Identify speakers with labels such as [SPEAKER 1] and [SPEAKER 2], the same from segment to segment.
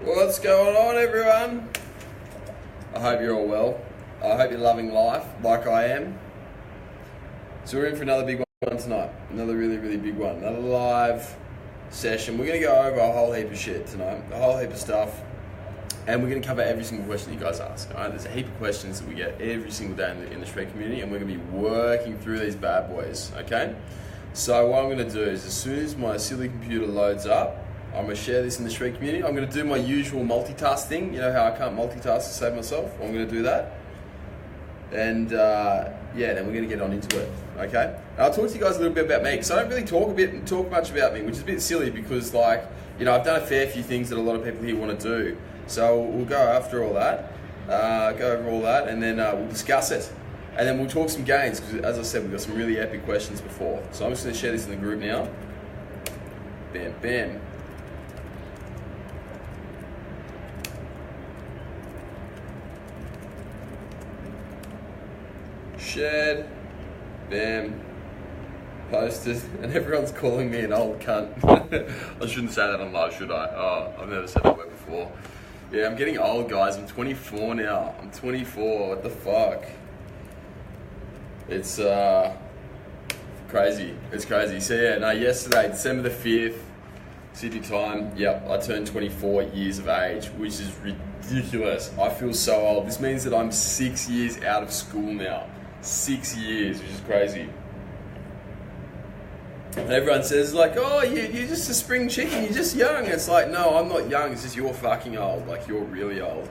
[SPEAKER 1] What's going on, everyone? I hope you're all well. I hope you're loving life like I am. So we're in for another big one tonight. Another really, really big one. Another live session. We're going to go over a whole heap of shit tonight. A whole heap of stuff. And we're going to cover every single question you guys ask. All right? There's a heap of questions that we get every single day in the Shred community, and we're going to be working through these bad boys, okay? So what I'm going to do is, as soon as my silly computer loads up, I'm going to share this in the Shred community. I'm going to do my usual multitask thing. You know how I can't multitask to save myself? I'm going to do that. And then we're going to get on into it, okay? And I'll talk to you guys a little bit about me, because I don't really talk much about me, which is a bit silly because, like, you know, I've done a fair few things that a lot of people here want to do. So we'll go after all that, go over all that, and then we'll discuss it. And then we'll talk some gains, because as I said, we've got some really epic questions before. So I'm just going to share this in the group now. Bam, bam. Shared, bam, posted, and everyone's calling me an old cunt. I shouldn't say that on live, should I? Oh, I've never said that word before. Yeah, I'm getting old, guys. I'm 24 now. I'm 24. What the fuck? It's crazy. It's crazy. So yeah, no, yesterday, December the 5th, Sydney time, yep, I turned 24 years of age, which is ridiculous. I feel so old. This means that I'm 6 years out of school now. 6 years, which is crazy. And everyone says, like, oh, you're just a spring chicken, you're just young. It's like, no, I'm not young, it's just you're fucking old. Like, you're really old.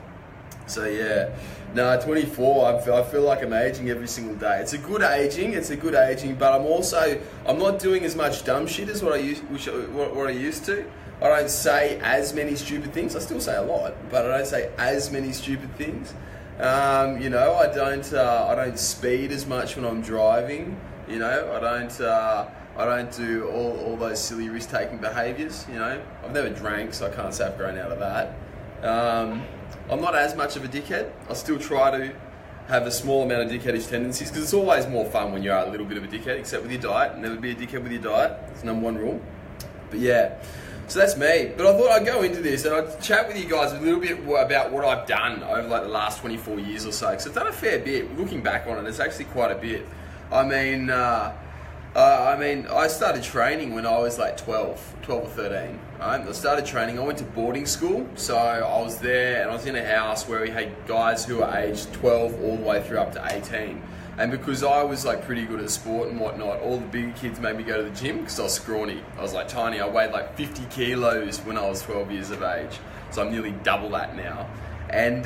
[SPEAKER 1] So yeah, no, 24, I feel like I'm aging every single day. It's a good aging, but I'm not doing as much dumb shit as what I used to. I don't say as many stupid things. I still say a lot, but I don't say as many stupid things. You know, I don't speed as much when I'm driving. You know, I don't do all those silly risk-taking behaviours. You know, I've never drank, so I can't say I've grown out of that. I'm not as much of a dickhead. I still try to have a small amount of dickheadish tendencies, because it's always more fun when you're a little bit of a dickhead, except with your diet. Never be a dickhead with your diet. It's number one rule. But yeah. So that's me. But I thought I'd go into this and I'd chat with you guys a little bit about what I've done over like the last 24 years or so. Because I've done a fair bit. Looking back on it, it's actually quite a bit. I mean, I started training when I was like 12 or 13. Right? I started training. I went to boarding school. So I was there and I was in a house where we had guys who were aged 12 all the way through up to 18. And because I was like pretty good at sport and whatnot, all the bigger kids made me go to the gym because I was scrawny. I was like tiny. I weighed like 50 kilos when I was 12 years of age. So I'm nearly double that now. And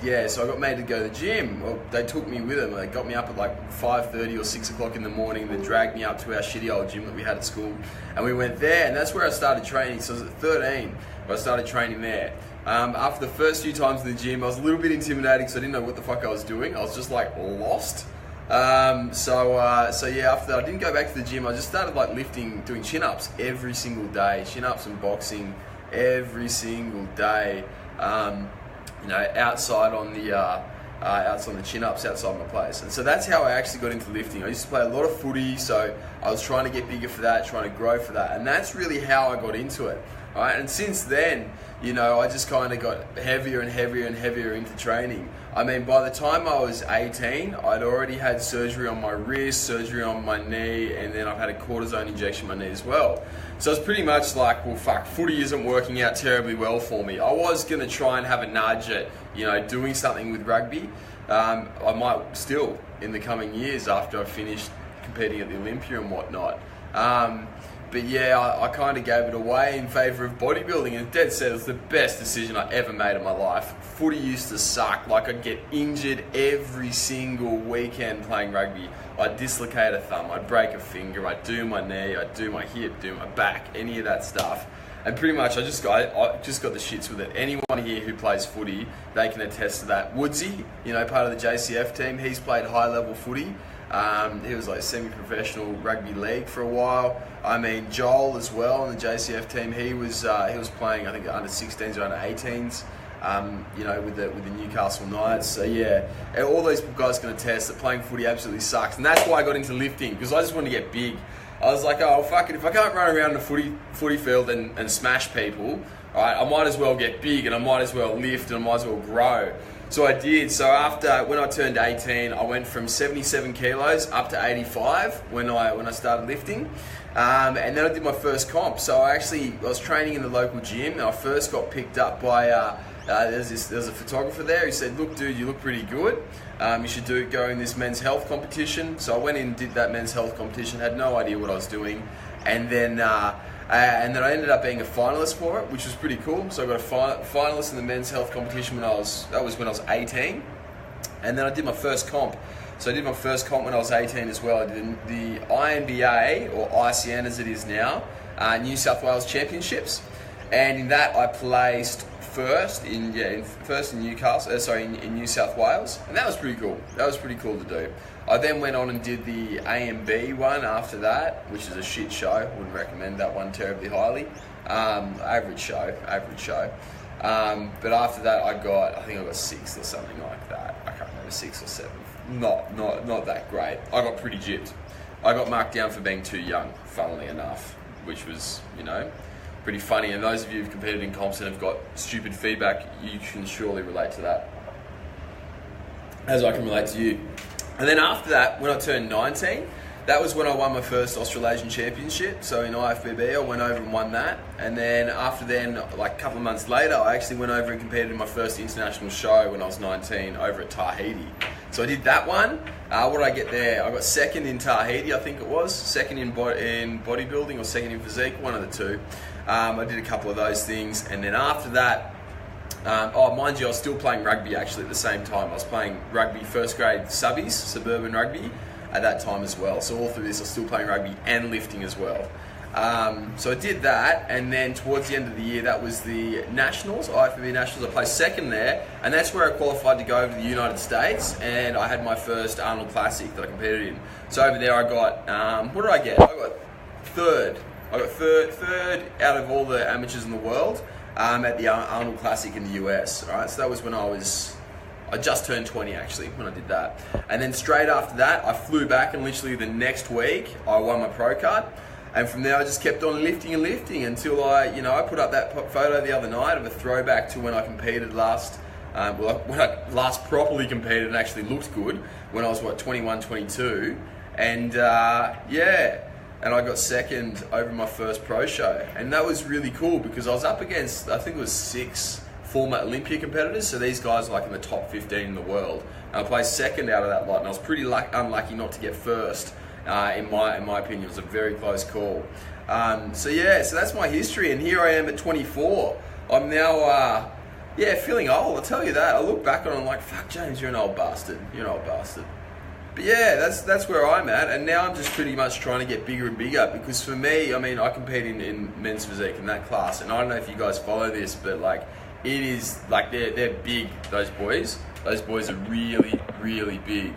[SPEAKER 1] yeah, so I got made to go to the gym. Well, they took me with them. They got me up at like 5:30 or 6 o'clock in the morning. Then dragged me up to our shitty old gym that we had at school. And we went there, and that's where I started training. So I was at 13, but I started training there. After the first few times in the gym, I was a little bit intimidated because I didn't know what the fuck I was doing. I was just like lost. So yeah, after that I didn't go back to the gym. I just started like doing chin-ups every single day, chin-ups and boxing every single day, you know, outside on the chin-ups outside my place. And so that's how I actually got into lifting. I used to play a lot of footy, so I was trying to get bigger for that, trying to grow for that, and that's really how I got into it. Right? And since then, you know, I just kind of got heavier and heavier and heavier into training. I mean, by the time I was 18, I'd already had surgery on my wrist, surgery on my knee, and then I've had a cortisone injection in my knee as well. So it's pretty much like, well, fuck, footy isn't working out terribly well for me. I was going to try and have a nudge at, you know, doing something with rugby. I might still in the coming years after I've finished competing at the Olympia and whatnot. But yeah, I kind of gave it away in favour of bodybuilding, and dead set, it was the best decision I ever made in my life. Footy used to suck. Like, I'd get injured every single weekend playing rugby. I'd dislocate a thumb, I'd break a finger, I'd do my knee, I'd do my hip, do my back, any of that stuff. And pretty much I just got the shits with it. Anyone here who plays footy, they can attest to that. Woodsy, you know, part of the JCF team, he's played high level footy. He was like semi-professional rugby league for a while. I mean, Joel as well on the JCF team, he was playing, I think, under 16s or under 18s. You know, with the Newcastle Knights. So yeah, all these guys can attest that playing footy absolutely sucks, and that's why I got into lifting, because I just wanted to get big. I was like, oh, fuck it, if I can't run around the footy field and smash people, right, I might as well get big and I might as well lift and I might as well grow. So I did. So when I turned 18, I went from 77 kilos up to 85 when I started lifting. And then I did my first comp. So I was training in the local gym, and I first got picked up by there's a photographer there who said, look dude, you look pretty good. You should go in this men's health competition. So I went in and did that men's health competition, had no idea what I was doing. And then I ended up being a finalist for it, which was pretty cool. So I got a finalist in the men's health competition when I was 18. And then I did my first comp. So I did my first comp when I was 18 as well. I did the INBA, or ICN as it is now, New South Wales Championships. And in that I placed first in Newcastle, in New South Wales. And that was pretty cool. That was pretty cool to do. I then went on and did the AMB one after that, which is a shit show. Wouldn't recommend that one terribly highly. Average show. But after that I think I got 6th or something like that. I can't remember, 6th or 7th. Not that great. I got pretty gypped. I got marked down for being too young, funnily enough, which was, pretty funny. And those of you who've competed in comps and have got stupid feedback, you can surely relate to that, as I can relate to you. And then after that, when I turned 19, that was when I won my first Australasian Championship. So in IFBB, I went over and won that. And then after then, like a couple of months later, I actually went over and competed in my first international show when I was 19 over at Tahiti. So I did that one. What did I get there? I got 2nd in Tahiti, I think it was. 2nd in bodybuilding or 2nd in physique, one of the two. I did a couple of those things. And then after that, mind you, I was still playing rugby actually at the same time. I was playing rugby first grade subbies, suburban rugby, at that time as well. So all through this, I was still playing rugby and lifting as well. So I did that, and then towards the end of the year, that was the Nationals, IFBB Nationals. I placed 2nd there, and that's where I qualified to go over to the United States, and I had my first Arnold Classic that I competed in. So over there I got, what did I get? I got 3rd. I got third out of all the amateurs in the world at the Arnold Classic in the US. All right, so that was when I just turned 20 actually when I did that. And then straight after that, I flew back, and literally the next week I won my pro card. And from there I just kept on lifting until I put up that photo the other night of a throwback to when I competed last, when I last properly competed and actually looked good, when I was 21, 22. And and I got 2nd over my first pro show. And that was really cool because I was up against, I think it was 6 former Olympia competitors, so these guys are like in the top 15 in the world. And I placed 2nd out of that lot, and I was pretty unlucky not to get 1st. In my opinion, it was a very close call. So that's my history, and here I am at 24. I'm now, feeling old. I'll tell you that. I look back on it, I'm like, fuck, James, you're an old bastard. You're an old bastard. But yeah, that's where I'm at, and now I'm just pretty much trying to get bigger and bigger, because for me, I mean, I compete in men's physique in that class, and I don't know if you guys follow this, but like, it is like they're big. Those boys are really, really big.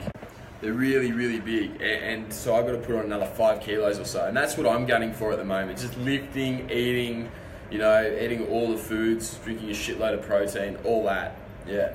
[SPEAKER 1] They're really, really big, and so I've got to put on another 5 kilos or so, and that's what I'm gunning for at the moment. Just lifting, eating, eating all the foods, drinking a shitload of protein, all that. Yeah.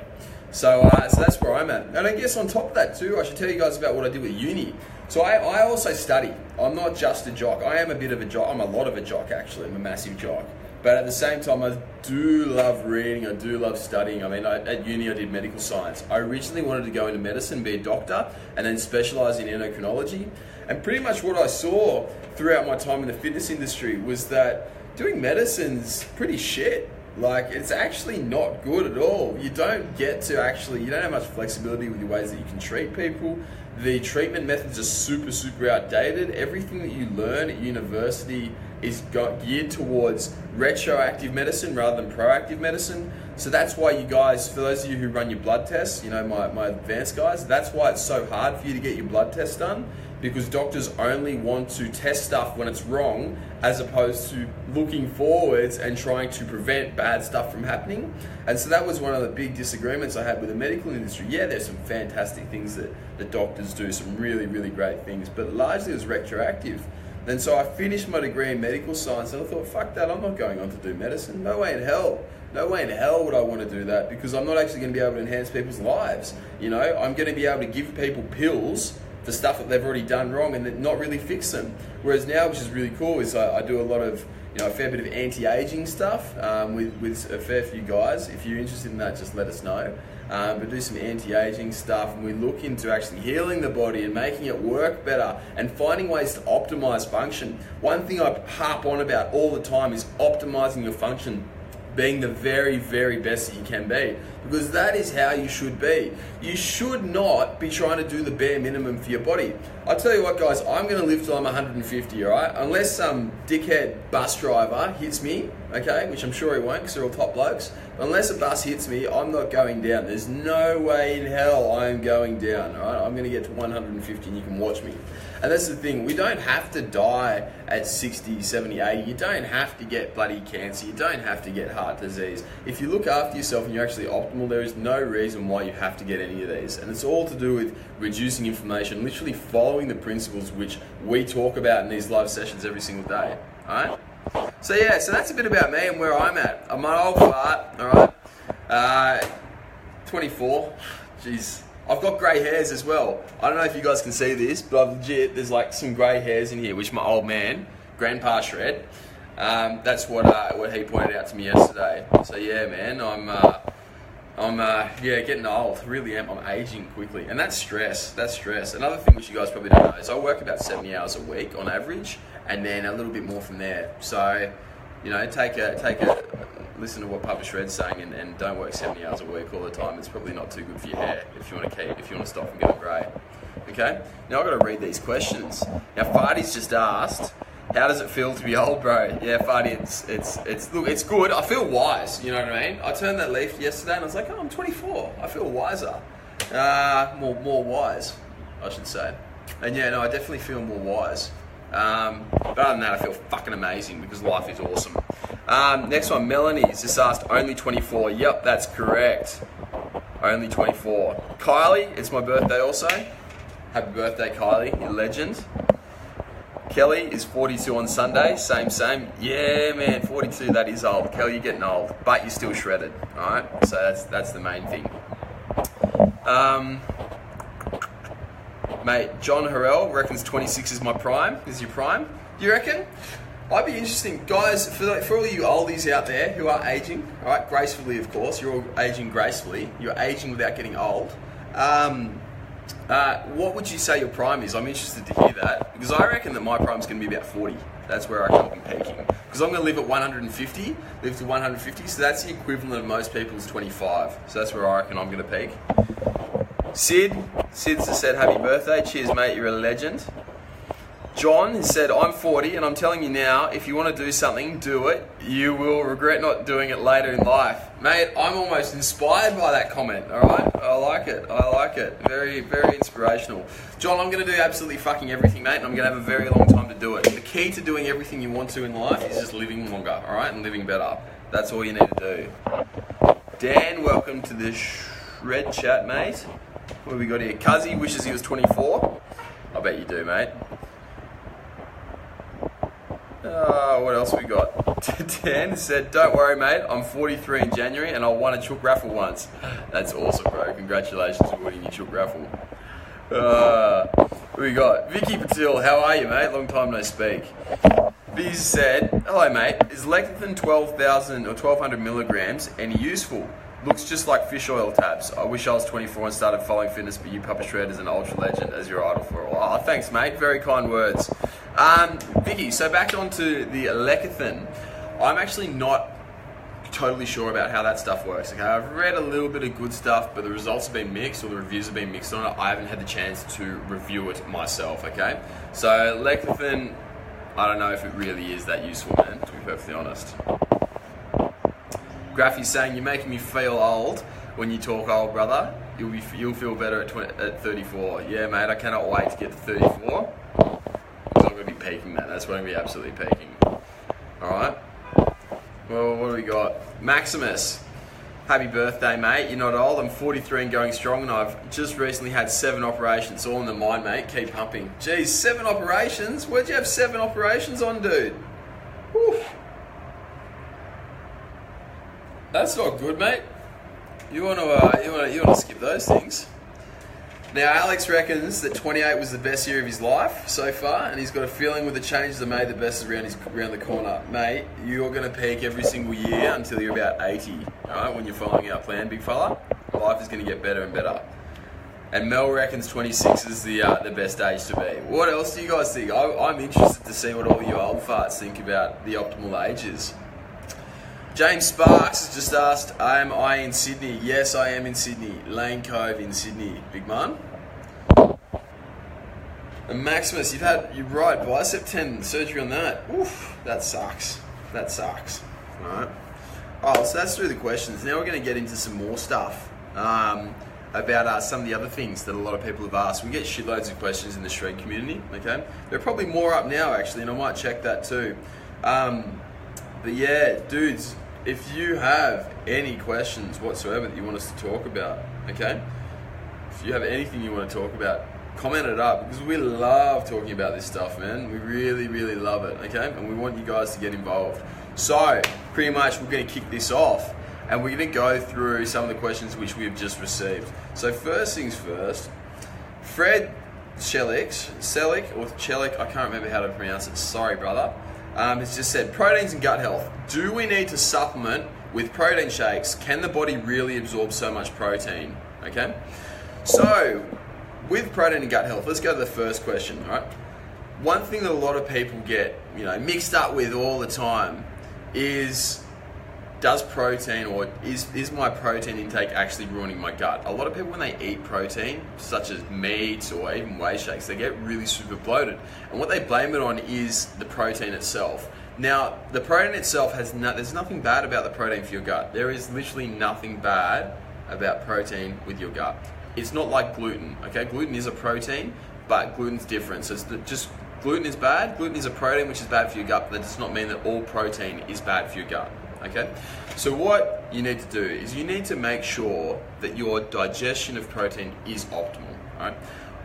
[SPEAKER 1] So that's where I'm at. And I guess on top of that too, I should tell you guys about what I did with uni. So I also study. I'm not just a jock. I am a bit of a jock. I'm a lot of a jock actually. I'm a massive jock. But at the same time, I do love reading. I do love studying. I mean, at uni, I did medical science. I originally wanted to go into medicine, be a doctor, and then specialize in endocrinology. And pretty much what I saw throughout my time in the fitness industry was that doing medicine's pretty shit. Like, it's actually not good at all. You don't have much flexibility with the ways that you can treat people. The treatment methods are super, super outdated. Everything that you learn at university is geared towards retroactive medicine rather than proactive medicine. So that's why you guys, for those of you who run your blood tests, my advanced guys, that's why it's so hard for you to get your blood tests done, because doctors only want to test stuff when it's wrong, as opposed to looking forwards and trying to prevent bad stuff from happening. And so that was one of the big disagreements I had with the medical industry. Yeah, there's some fantastic things that the doctors do, some really, really great things, but largely it was retroactive. And so I finished my degree in medical science, and I thought, fuck that, I'm not going on to do medicine. No way in hell. No way in hell would I want to do that, because I'm not actually going to be able to enhance people's lives. I'm going to be able to give people pills for stuff that they've already done wrong and then not really fix them. Whereas now, which is really cool, is I do a lot of, a fair bit of anti-aging stuff with a fair few guys. If you're interested in that, just let us know. But do some anti-aging stuff, and we look into actually healing the body and making it work better and finding ways to optimize function. One thing I harp on about all the time is optimizing your function, being the very, very best that you can be, because that is how you should be. You should not be trying to do the bare minimum for your body. I tell you what, guys, I'm going to live till I'm 150, all right? Unless some dickhead bus driver hits me, okay, which I'm sure he won't because they're all top blokes. But unless a bus hits me, I'm not going down. There's no way in hell I'm going down, all right? I'm going to get to 150 and you can watch me. And that's the thing, we don't have to die at 60, 70, 80. You don't have to get bloody cancer. You don't have to get heart disease. If you look after yourself and you're actually optimal, there is no reason why you have to get any of these. And it's all to do with reducing inflammation, literally following the principles which we talk about in these live sessions every single day, all right? So yeah, so that's a bit about me and where I'm at. I'm an old fart, all right? 24, jeez. I've got grey hairs as well. I don't know if you guys can see this, but I've legit, there's like some grey hairs in here, which my old man, Grandpa Shred, that's what he pointed out to me yesterday. So yeah, man, I'm getting old. Really am. I'm aging quickly, and that's stress. That's stress. Another thing which you guys probably don't know is I work about 70 hours a week on average, and then a little bit more from there. So, take a listen to what Papa Shred's saying, and don't work 70 hours a week all the time. It's probably not too good for your hair if you want to stop from going grey. Okay. Now I've got to read these questions. Now Fardy's just asked, how does it feel to be old, bro? Yeah, Fardy, it's good. I feel wise, you know what I mean? I turned that leaf yesterday and I was like, oh, I'm 24. I feel wiser. More wise, I should say. And yeah, no, I definitely feel more wise. But other than that, I feel fucking amazing because life is awesome. Next one, Melanie's just asked, only 24. Yep, that's correct. Only 24. Kylie, it's my birthday also. Happy birthday, Kylie, you legend. Kelly is 42 on Sunday, same. Yeah, man, 42, that is old. Kelly, you're getting old, but you're still shredded, all right? So that's the main thing. Mate, John Harrell reckons 26 is my prime. Is your prime? You reckon? Might be interesting. Guys, for all you oldies out there who are aging, all right, gracefully, of course, you're all aging gracefully. You're aging without getting old. What would you say your prime is? I'm interested to hear that, because I reckon that my prime's going to be about 40. That's where I reckon I'll be peaking. Because I'm going to live at 150, live to 150, so that's the equivalent of most people's 25. So that's where I reckon I'm going to peak. Sid's just said, happy birthday. Cheers, mate, you're a legend. John has said, I'm 40 and I'm telling you now, if you want to do something, do it. You will regret not doing it later in life. Mate, I'm almost inspired by that comment, alright? I like it. Very, very inspirational. John, I'm going to do absolutely fucking everything, mate, and I'm going to have a very long time to do it. The key to doing everything you want to in life is just living longer, alright? And living better. That's all you need to do. Dan, welcome to the Shred Chat, mate. What have we got here? Cuzzy wishes he was 24. I bet you do, mate. What else we got? Dan said, don't worry, mate, I'm 43 in January and I won a chook raffle once. That's awesome, bro. Congratulations for winning your chook raffle. What we got? Vicky Patil, how are you, mate? Long time no speak. Biz said, hello, mate. Is lecithin 12,000 or 1,200 milligrams any useful? Looks just like fish oil tabs. I wish I was 24 and started following fitness, but you, Papa Shred, is an ultra legend as your idol for a while. Oh, thanks, mate. Very kind words. Vicky, so back onto the lecithin. I'm actually not totally sure about how that stuff works. Okay, I've read a little bit of good stuff, but the results have been mixed, or the reviews have been mixed on it. I haven't had the chance to review it myself. Okay, so lecithin, I don't know if it really is that useful, man. To be perfectly honest. Graffy's saying, you're making me feel old when you talk, old brother. You'll feel better at 34. Yeah, mate, I cannot wait to get to 34. Because I'm going to be peaking, man. That's when I'm going to be absolutely peaking. Alright. Well, what do we got? Maximus. Happy birthday, mate. You're not old. I'm 43 and going strong, and I've just recently had 7 operations. All in the mind, mate. Keep pumping. Jeez, 7 operations? Where'd you have 7 operations on, dude? Whew. That's not good, mate. You want to skip those things. Now, Alex reckons that 28 was the best year of his life so far, and he's got a feeling with the changes they made, the best is around the corner. Mate, you're going to peak every single year until you're about 80, all right, when you're following our plan, big fella. Life is going to get better and better. And Mel reckons 26 is the best age to be. What else do you guys think? I'm interested to see what all you old farts think about the optimal ages. James Sparks has just asked, am I in Sydney? Yes, I am in Sydney. Lane Cove in Sydney. Big man. And Maximus, you're right, bicep tendon surgery on that. Oof, that sucks. That sucks. Alright. Oh, so that's through the questions. Now we're going to get into some more stuff about some of the other things that a lot of people have asked. We get shitloads of questions in the Shred community, okay? There are probably more up now, actually, and I might check that too. But yeah, dudes, if you have any questions whatsoever that you want us to talk about, okay? If you have anything you want to talk about, comment it up, because we love talking about this stuff, man. We really, really love it, okay? And we want you guys to get involved. So, pretty much we're going to kick this off, and we're going to go through some of the questions which we have just received. So first things first, Fred Selick, I can't remember how to pronounce it, sorry brother, has just said, proteins and gut health. Do we need to supplement with protein shakes? Can the body really absorb so much protein? Okay, so with protein and gut health, let's go to the first question, all right? One thing that a lot of people get, mixed up with all the time is, does protein, or is my protein intake actually ruining my gut? A lot of people, when they eat protein, such as meat or even whey shakes, they get really super bloated. And what they blame it on is the protein itself. Now, the protein itself there's nothing bad about the protein for your gut. There is literally nothing bad about protein with your gut. It's not like gluten, okay? Gluten is a protein, but gluten's different. So it's gluten is bad. Gluten is a protein which is bad for your gut, but that does not mean that all protein is bad for your gut. Okay, so what you need to do is you need to make sure that your digestion of protein is optimal. Right?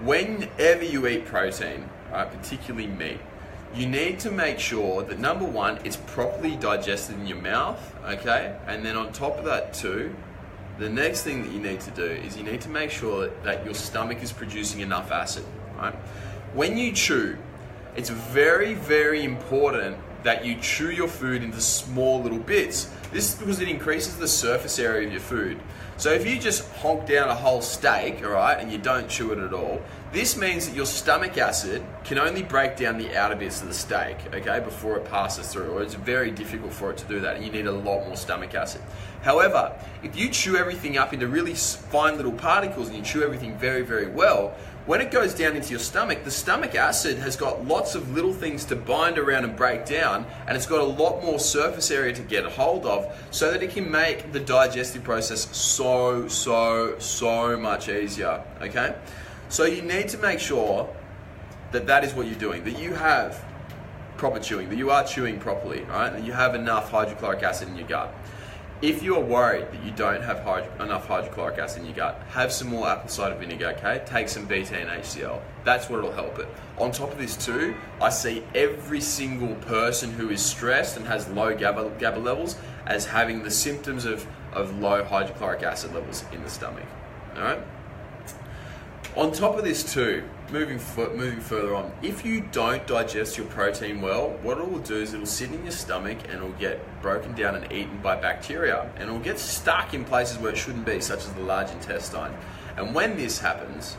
[SPEAKER 1] Whenever you eat protein, right, particularly meat, you need to make sure that number one, it's properly digested in your mouth. Okay, and then on top of that too, the next thing that you need to do is you need to make sure that your stomach is producing enough acid. Right? When you chew, it's very, very important that you chew your food into small little bits. This is because it increases the surface area of your food. So if you just honk down a whole steak, all right, and you don't chew it at all, this means that your stomach acid can only break down the outer bits of the steak, okay, before it passes through, or it's very difficult for it to do that, and you need a lot more stomach acid. However, if you chew everything up into really fine little particles and you chew everything very, very well, when it goes down into your stomach, the stomach acid has got lots of little things to bind around and break down, and it's got a lot more surface area to get a hold of, so that it can make the digestive process so much easier, okay? So you need to make sure that that is what you're doing, that you have proper chewing, that you are chewing properly, right? And you have enough hydrochloric acid in your gut. If you are worried that you don't have enough hydrochloric acid in your gut, have some more apple cider vinegar, okay? Take some beta and HCl. That's what will help it. On top of this too, I see every single person who is stressed and has low GABA levels as having the symptoms of low hydrochloric acid levels in the stomach, all right? On top of this too, moving further on, if you don't digest your protein well, what it will do is it will sit in your stomach and it will get broken down and eaten by bacteria, and it will get stuck in places where it shouldn't be, such as the large intestine. And when this happens,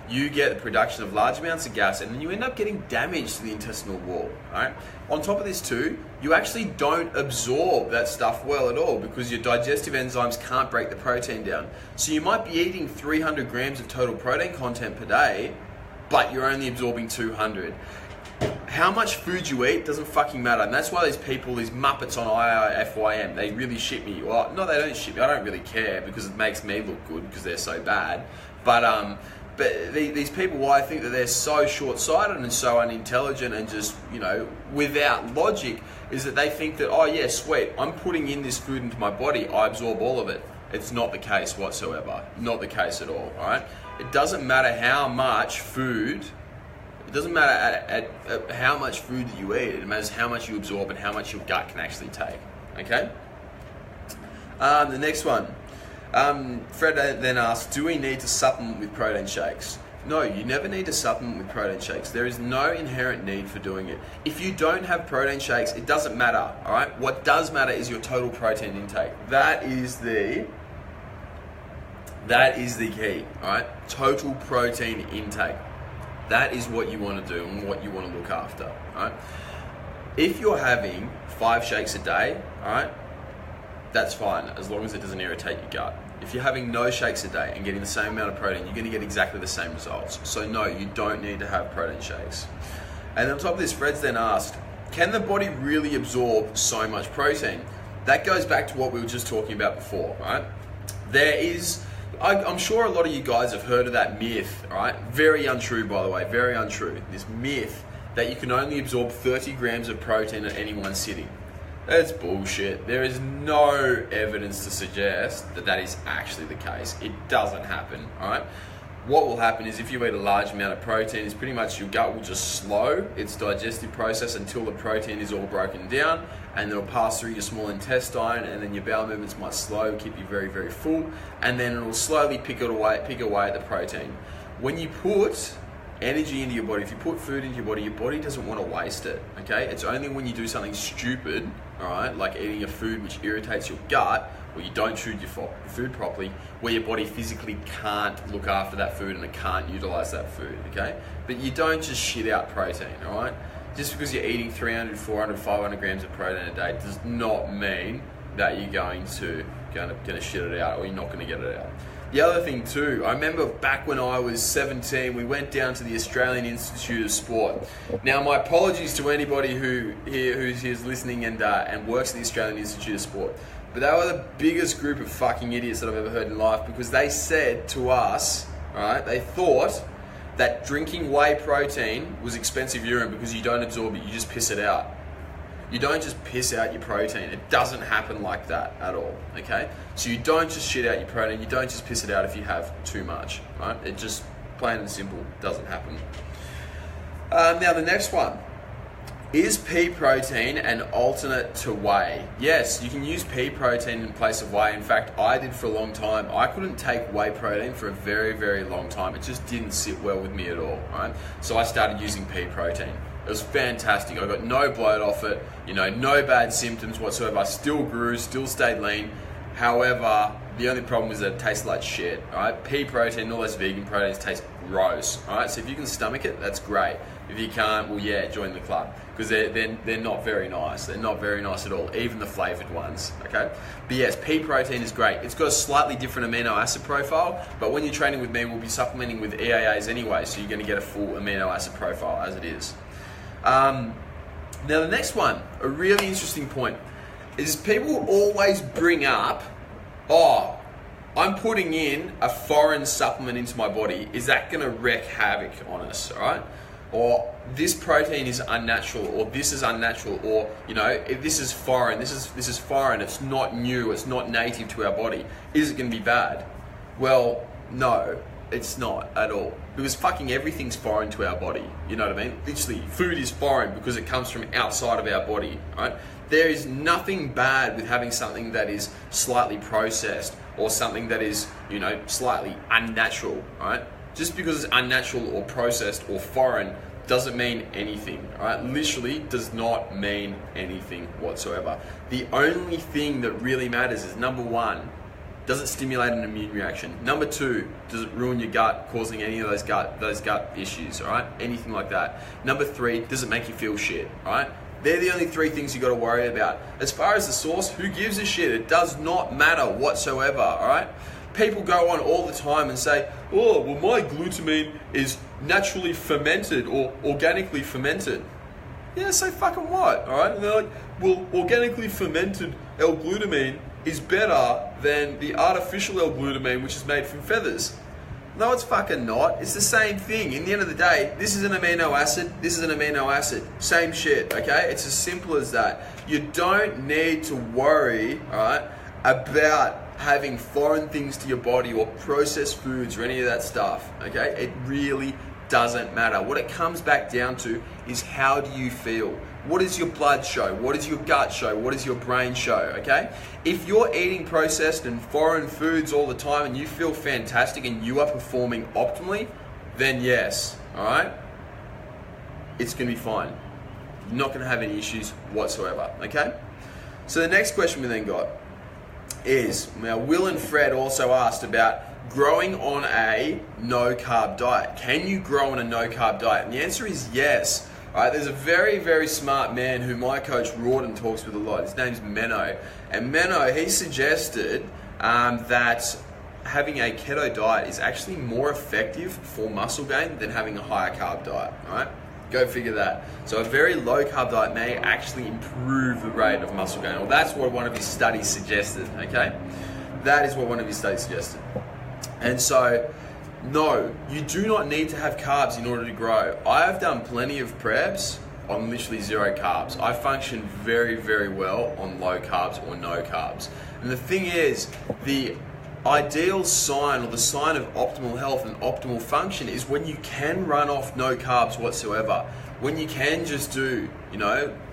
[SPEAKER 1] you get the production of large amounts of gas, and then you end up getting damage to the intestinal wall. Right? On top of this too, you actually don't absorb that stuff well at all, because your digestive enzymes can't break the protein down. So you might be eating 300 grams of total protein content per day, but you're only absorbing 200. How much food you eat doesn't fucking matter, and that's why these muppets on IIFYM, they really shit me. Well, no, they don't shit me. I don't really care, because it makes me look good because they're so bad. But these people, why I think that they're so short-sighted and so unintelligent and just, without logic, is that they think that, oh yeah, sweet, I'm putting in this food into my body, I absorb all of it. It's not the case whatsoever. Not the case at all, all right? It doesn't matter how much food, it doesn't matter at how much food that you eat, it matters how much you absorb and how much your gut can actually take, okay? The next one. Fred then asked, do we need to supplement with protein shakes? No, you never need to supplement with protein shakes. There is no inherent need for doing it. If you don't have protein shakes, it doesn't matter, all right? What does matter is your total protein intake. That is the key, all right? Total protein intake. That is what you want to do and what you want to look after, all right? If you're having 5 shakes a day, all right, that's fine, as long as it doesn't irritate your gut. If you're having no shakes a day and getting the same amount of protein, you're going to get exactly the same results. So no, you don't need to have protein shakes. And on top of this, Fred's then asked, can the body really absorb so much protein? That goes back to what we were just talking about before, right? I'm sure a lot of you guys have heard of that myth, right? Very untrue, by the way, very untrue. This myth that you can only absorb 30 grams of protein at any one sitting. That's bullshit. There is no evidence to suggest that that is actually the case. It doesn't happen, all right? What will happen is if you eat a large amount of protein, is pretty much your gut will just slow its digestive process until the protein is all broken down, and it'll pass through your small intestine, and then your bowel movements might slow, keep you very, very full, and then it'll slowly pick away at the protein. When you put energy into your body, if you put food into your body doesn't want to waste it, okay? It's only when you do something stupid, all right, like eating a food which irritates your gut, or you don't chew your food properly, where your body physically can't look after that food and it can't utilize that food, okay? But you don't just shit out protein, all right? Just because you're eating 300, 400, 500 grams of protein a day does not mean that you're going to shit it out, or you're not going to get it out. The other thing too, I remember back when I was 17, we went down to the Australian Institute of Sport. Now, my apologies to anybody who's listening and works at the Australian Institute of Sport, but they were the biggest group of fucking idiots that I've ever heard in life, because they said to us, alright, they thought that drinking whey protein was expensive urine because you don't absorb it, you just piss it out. You don't just piss out your protein. It doesn't happen like that at all, okay? So you don't just shit out your protein, you don't just piss it out if you have too much, right? It just, plain and simple, doesn't happen. Now the next one. Is pea protein an alternate to whey? Yes, you can use pea protein in place of whey. In fact, I did for a long time. I couldn't take whey protein for a very, very long time. It just didn't sit well with me at all, right? So I started using pea protein. It was fantastic. I got no bloat off it, no bad symptoms whatsoever. I still grew, still stayed lean. However, the only problem was that it tasted like shit, all right? Pea protein, all those vegan proteins taste gross, all right? So if you can stomach it, that's great. If you can't, well, yeah, join the club, because they're not very nice. They're not very nice at all, even the flavored ones, okay? But yes, pea protein is great. It's got a slightly different amino acid profile, but when you're training with me, we'll be supplementing with EAAs anyway, so you're going to get a full amino acid profile as it is. Now the next one, a really interesting point, is people always bring up, oh, I'm putting in a foreign supplement into my body. Is that going to wreak havoc on us, all right? Or this protein is unnatural, or this is unnatural, or if this is foreign, this is foreign. It's not new. It's not native to our body. Is it going to be bad? Well, no, it's not at all, because fucking everything's foreign to our body. You know what I mean? Literally, food is foreign because it comes from outside of our body, right? There is nothing bad with having something that is slightly processed or something that is, slightly unnatural, right? Just because it's unnatural or processed or foreign doesn't mean anything, right? Literally does not mean anything whatsoever. The only thing that really matters is, number one, does it stimulate an immune reaction? Number two, does it ruin your gut, causing any of those gut issues, all right? Anything like that. Number three, does it make you feel shit, all right? They're the only three things you got to worry about. As far as the source, who gives a shit? It does not matter whatsoever, all right? People go on all the time and say, oh, well, my glutamine is naturally fermented or organically fermented. Yeah, so fucking what, all right? And they're like, well, organically fermented L-glutamine is better than the artificial L-glutamine, which is made from feathers. No, it's fucking not. It's the same thing. In the end of the day, this is an amino acid, this is an amino acid. Same shit, okay? It's as simple as that. You don't need to worry, all right, about having foreign things to your body or processed foods or any of that stuff, okay? It really doesn't matter. What it comes back down to is, how do you feel? What does your blood show? What does your gut show? What does your brain show? Okay? If you're eating processed and foreign foods all the time and you feel fantastic and you are performing optimally, then yes, all right? It's going to be fine. You're not going to have any issues whatsoever, okay? So the next question we then got is, now Will and Fred also asked about growing on a no-carb diet. Can you grow on a no-carb diet? And the answer is yes. All right, there's a very, very smart man who my coach Rawdon talks with a lot. His name's Menno. And Menno, he suggested that having a keto diet is actually more effective for muscle gain than having a higher carb diet. All right, go figure that. So a very low carb diet may actually improve the rate of muscle gain. Well, that's what one of his studies suggested, okay? That is what one of his studies suggested. And so, no, you do not need to have carbs in order to grow. I have done plenty of preps on literally zero carbs. I function very, very well on low carbs or no carbs. And the thing is, the ideal sign, or the sign of optimal health and optimal function, is when you can run off no carbs whatsoever. When you can just do,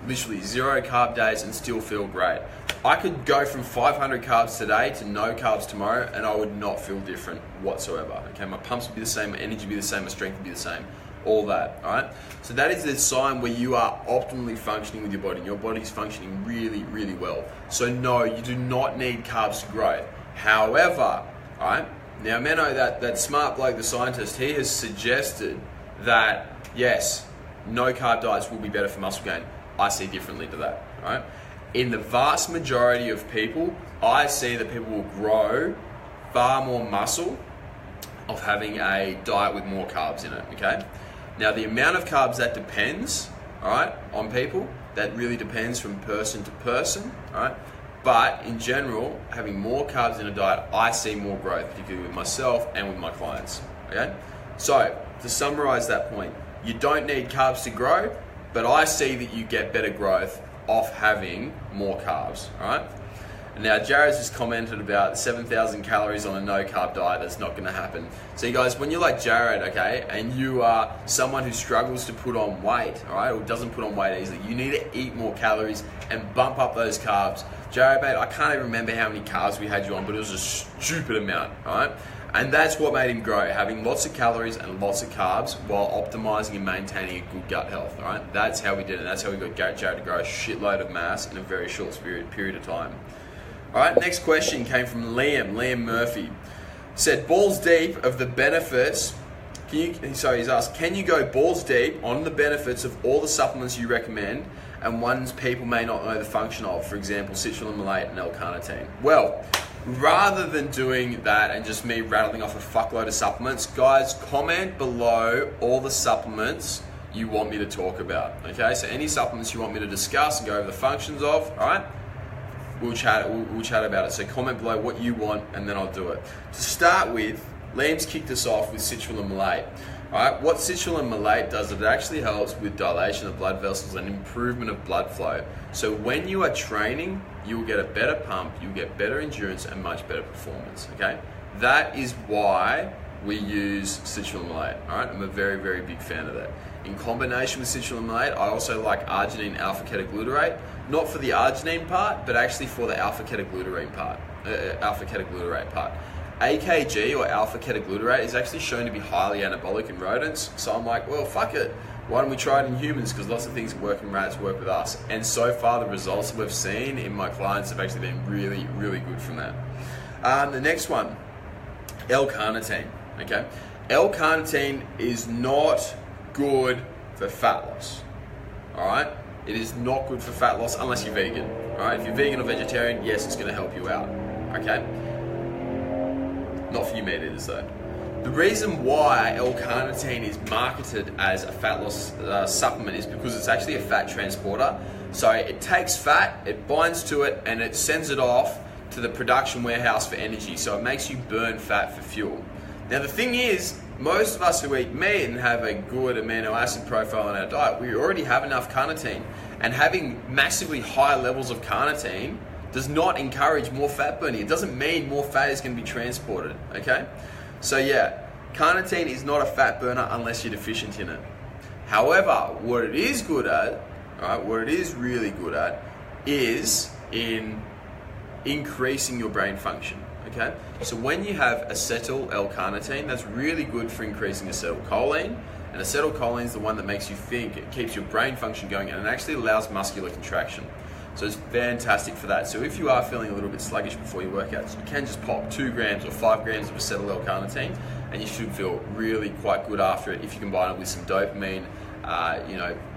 [SPEAKER 1] literally zero carb days and still feel great. I could go from 500 carbs today to no carbs tomorrow and I would not feel different whatsoever. Okay, my pumps would be the same, my energy would be the same, my strength would be the same, all that, all right? So that is the sign where you are optimally functioning with your body. Your body's functioning really, really well. So no, you do not need carbs to grow. However, all right, now Menno, that smart bloke, the scientist, he has suggested that, yes, no carb diets will be better for muscle gain. I see differently to that, all right? In the vast majority of people, I see that people will grow far more muscle of having a diet with more carbs in it, okay? Now, the amount of carbs, that depends, all right, on people. That really depends from person to person, all right? But in general, having more carbs in a diet, I see more growth, particularly with myself and with my clients, okay? So, to summarize that point, you don't need carbs to grow, but I see that you get better growth off having more carbs, all right? And now Jared's just commented about 7,000 calories on a no-carb diet. That's not gonna happen. So you guys, when you're like Jared, okay, and you are someone who struggles to put on weight, all right, or doesn't put on weight easily, you need to eat more calories and bump up those carbs. Jared, mate, I can't even remember how many carbs we had you on, but it was a stupid amount, all right? And that's what made him grow, having lots of calories and lots of carbs while optimizing and maintaining a good gut health, all right? That's how we did it. That's how we got Jared to grow a shitload of mass in a very short period of time. All right, next question came from Liam Murphy. Said, balls deep of the benefits. He's asked, can you go balls deep on the benefits of all the supplements you recommend and ones people may not know the function of, for example, citrulline malate and L-carnitine? Well, rather than doing that and just me rattling off a fuckload of supplements, guys, comment below all the supplements you want me to talk about, okay? So any supplements you want me to discuss and go over the functions of, all right? We'll chat about it. So comment below what you want and then I'll do it. To start with, Liam's kicked us off with citrulline malate. All right, what citrulline malate does, it actually helps with dilation of blood vessels and improvement of blood flow. So when you are training, you will get a better pump, you'll get better endurance and much better performance, okay? That is why we use citrulline malate, all right? I'm a very, very big fan of that. In combination with citrulline malate, I also like arginine alpha-ketoglutarate, not for the arginine part, but actually for the alpha-ketoglutarate part. AKG, or alpha-ketoglutarate, is actually shown to be highly anabolic in rodents. So I'm like, well, fuck it. Why don't we try it in humans? Because lots of things that work in rats work with us. And so far, the results that we've seen in my clients have actually been really, really good from that. The next one, L-carnitine, okay? L-carnitine is not good for fat loss, all right? It is not good for fat loss unless you're vegan, all right? If you're vegan or vegetarian, yes, it's gonna help you out, okay? Not for you meat eaters though. The reason why L-carnitine is marketed as a fat loss supplement is because it's actually a fat transporter. So it takes fat, it binds to it, and it sends it off to the production warehouse for energy. So it makes you burn fat for fuel. Now the thing is, most of us who eat meat and have a good amino acid profile in our diet, we already have enough carnitine. And having massively high levels of carnitine does not encourage more fat burning. It doesn't mean more fat is going to be transported, okay? So yeah, carnitine is not a fat burner unless you're deficient in it. However, what it is good at all right, what it is really good at is in increasing your brain function. Okay, so when you have acetyl L-carnitine, that's really good for increasing acetylcholine, and acetylcholine is the one that makes you think. It keeps your brain function going, and it actually allows muscular contraction. So it's fantastic for that. So if you are feeling a little bit sluggish before your workouts, you can just pop 2 grams or 5 grams of acetyl L-carnitine, and you should feel really quite good after it if you combine it with some dopamine,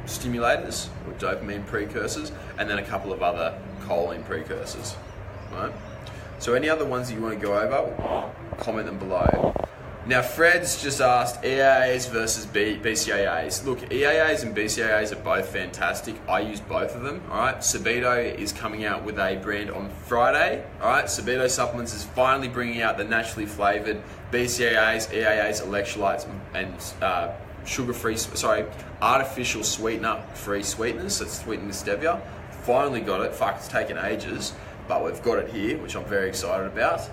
[SPEAKER 1] stimulators or dopamine precursors, and then a couple of other choline precursors. Right? So any other ones that you want to go over, comment them below. Now Fred's just asked EAAs versus BCAAs. Look, EAAs and BCAAs are both fantastic. I use both of them. All right, Sabedo is coming out with a brand on Friday. All right, Sabedo Supplements is finally bringing out the naturally flavored BCAAs, EAAs, electrolytes, and artificial sweetener-free sweeteners. So it's sweetened with stevia. Finally got it. Fuck, it's taken ages, but we've got it here, which I'm very excited about.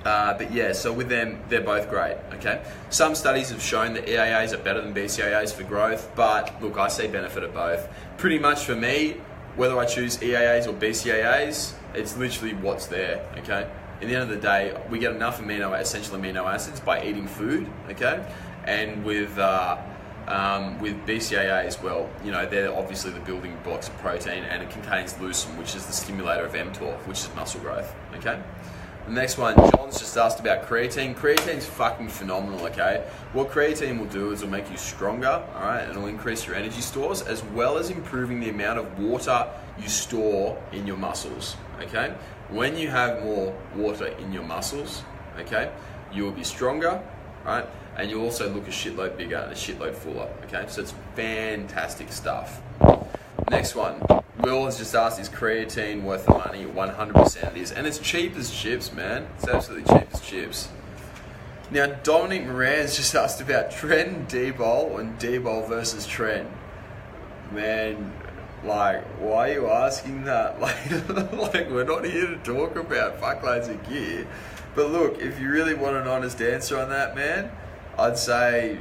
[SPEAKER 1] But yeah, so with them, they're both great, okay? Some studies have shown that EAAs are better than BCAAs for growth, but look, I see benefit of both. Pretty much for me, whether I choose EAAs or BCAAs, it's literally what's there, okay? In the end of the day, we get enough essential amino acids by eating food, okay? And with BCAAs, well, you know, they're obviously the building blocks of protein, and it contains leucine, which is the stimulator of mTOR, which is muscle growth, okay? The next one, John's just asked about creatine. Creatine's fucking phenomenal, okay? What creatine will do is it'll make you stronger, all right? And it'll increase your energy stores, as well as improving the amount of water you store in your muscles, okay? When you have more water in your muscles, okay, you will be stronger, right? And you'll also look a shitload bigger and a shitload fuller, okay? So it's fantastic stuff. Next one. Will has just asked, is creatine worth the money? 100% it is. And it's cheap as chips, man. It's absolutely cheap as chips. Now, Dominic Moran's just asked about Tren D-Bol and D-Bol versus Tren. Man, like, why are you asking that? Like, we're not here to talk about fuckloads of gear. But look, if you really want an honest answer on that, man, I'd say,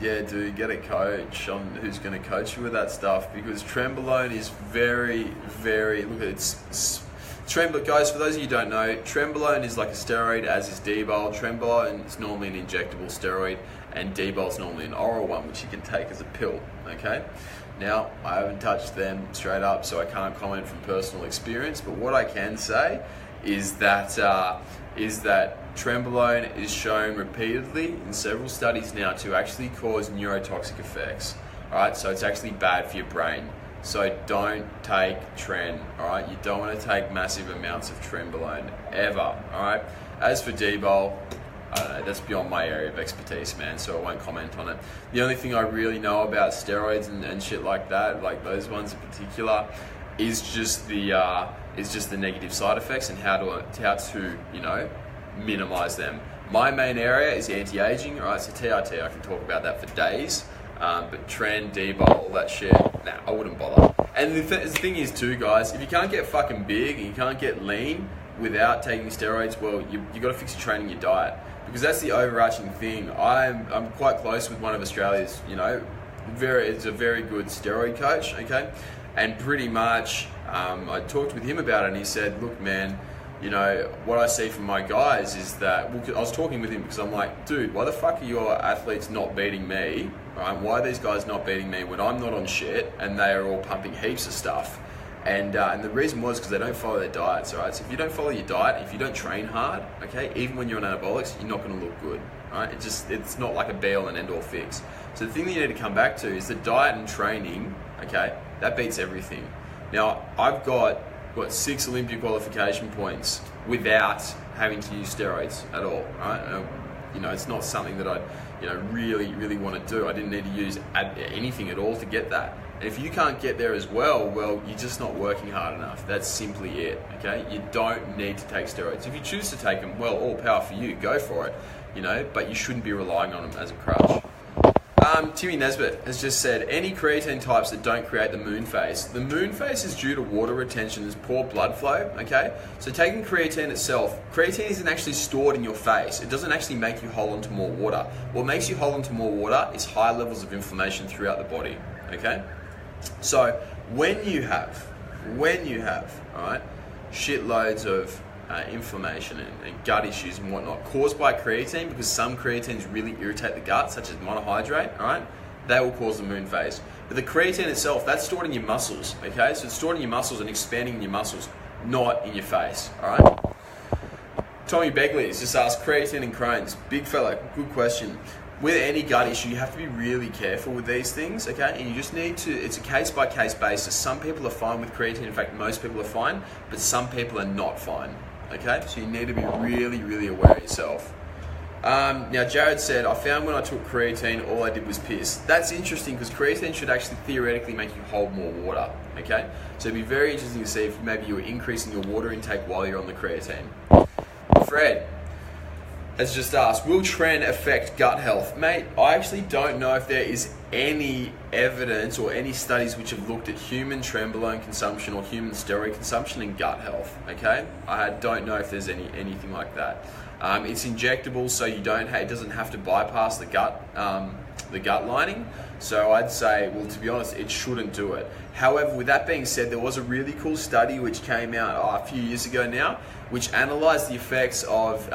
[SPEAKER 1] yeah, dude, get a coach on who's going to coach you with that stuff, because Trenbolone is very, very, look, Trenbolone, guys, for those of you who don't know, Trenbolone is like a steroid, as is D-Bol. Trenbolone is normally an injectable steroid, and D-Bol is normally an oral one, which you can take as a pill, okay? Now, I haven't touched them straight up, so I can't comment from personal experience, but what I can say is that Trenbolone is shown repeatedly in several studies now to actually cause neurotoxic effects. Alright, so it's actually bad for your brain. So don't take Tren, alright? You don't want to take massive amounts of Trenbolone, ever, alright? As for D-Bol, I don't know, that's beyond my area of expertise, man, so I won't comment on it. The only thing I really know about steroids and shit like that, like those ones in particular, is just the negative side effects and how to you know, minimize them. My main area is anti-aging, right? So TRT, I can talk about that for days. But Tren, D-Bol, all that shit, nah, I wouldn't bother. And the thing is too, guys, if you can't get fucking big and you can't get lean without taking steroids, well, you got to fix your training, your diet, because that's the overarching thing. I'm quite close with one of Australia's, you know, it's a very good steroid coach, okay? And pretty much, I talked with him about it, and he said, look, man, you know, what I see from my guys is that, well, I was talking with him because I'm like, dude, why the fuck are your athletes not beating me? Right? Why are these guys not beating me when I'm not on shit and they are all pumping heaps of stuff? And the reason was because they don't follow their diets, all right? So if you don't follow your diet, if you don't train hard, okay, even when you're on anabolics, you're not going to look good, all right? It's not like a be-all and end-all fix. So the thing that you need to come back to is the diet and training, okay, that beats everything. Now, I've got 6 Olympia qualification points without having to use steroids at all, right? You know, it's not something that I, you know, really, really want to do. I didn't need to use anything at all to get that. And if you can't get there as well, you're just not working hard enough. That's simply it, okay? You don't need to take steroids. If you choose to take them, well, all power for you, go for it, you know, but you shouldn't be relying on them as a crutch. Timmy Nesbitt has just said, any creatine types that don't create the moon phase. The moon phase is due to water retention, there's poor blood flow, okay? So taking creatine itself, creatine isn't actually stored in your face. It doesn't actually make you hold on to more water. What makes you hold on to more water is high levels of inflammation throughout the body, okay? So when you have, all right, shitloads of inflammation and gut issues and whatnot caused by creatine, because some creatines really irritate the gut, such as monohydrate, all right, they will cause the moon phase. But the creatine itself, that's stored in your muscles, okay? So it's stored in your muscles and expanding in your muscles, not in your face, all right? Tommy Begley has just asked creatine and Crohn's. Big fella, good question. With any gut issue, you have to be really careful with these things, okay? And you just need to, it's a case-by-case basis. Some people are fine with creatine. In fact, most people are fine, but some people are not fine, okay? So you need to be really, really aware of yourself. Now, Jared said, I found when I took creatine, all I did was piss. That's interesting because creatine should actually theoretically make you hold more water, okay? So it'd be very interesting to see if maybe you were increasing your water intake while you're on the creatine. Fred has just asked, will tren affect gut health? Mate, I actually don't know if there is any evidence or any studies which have looked at human trenbolone consumption or human steroid consumption in gut health, okay? I don't know if there's anything like that. It's injectable, so it doesn't have to bypass the gut lining. So I'd say, well, to be honest, it shouldn't do it. However, with that being said, there was a really cool study which came out a few years ago now, which analysed the effects of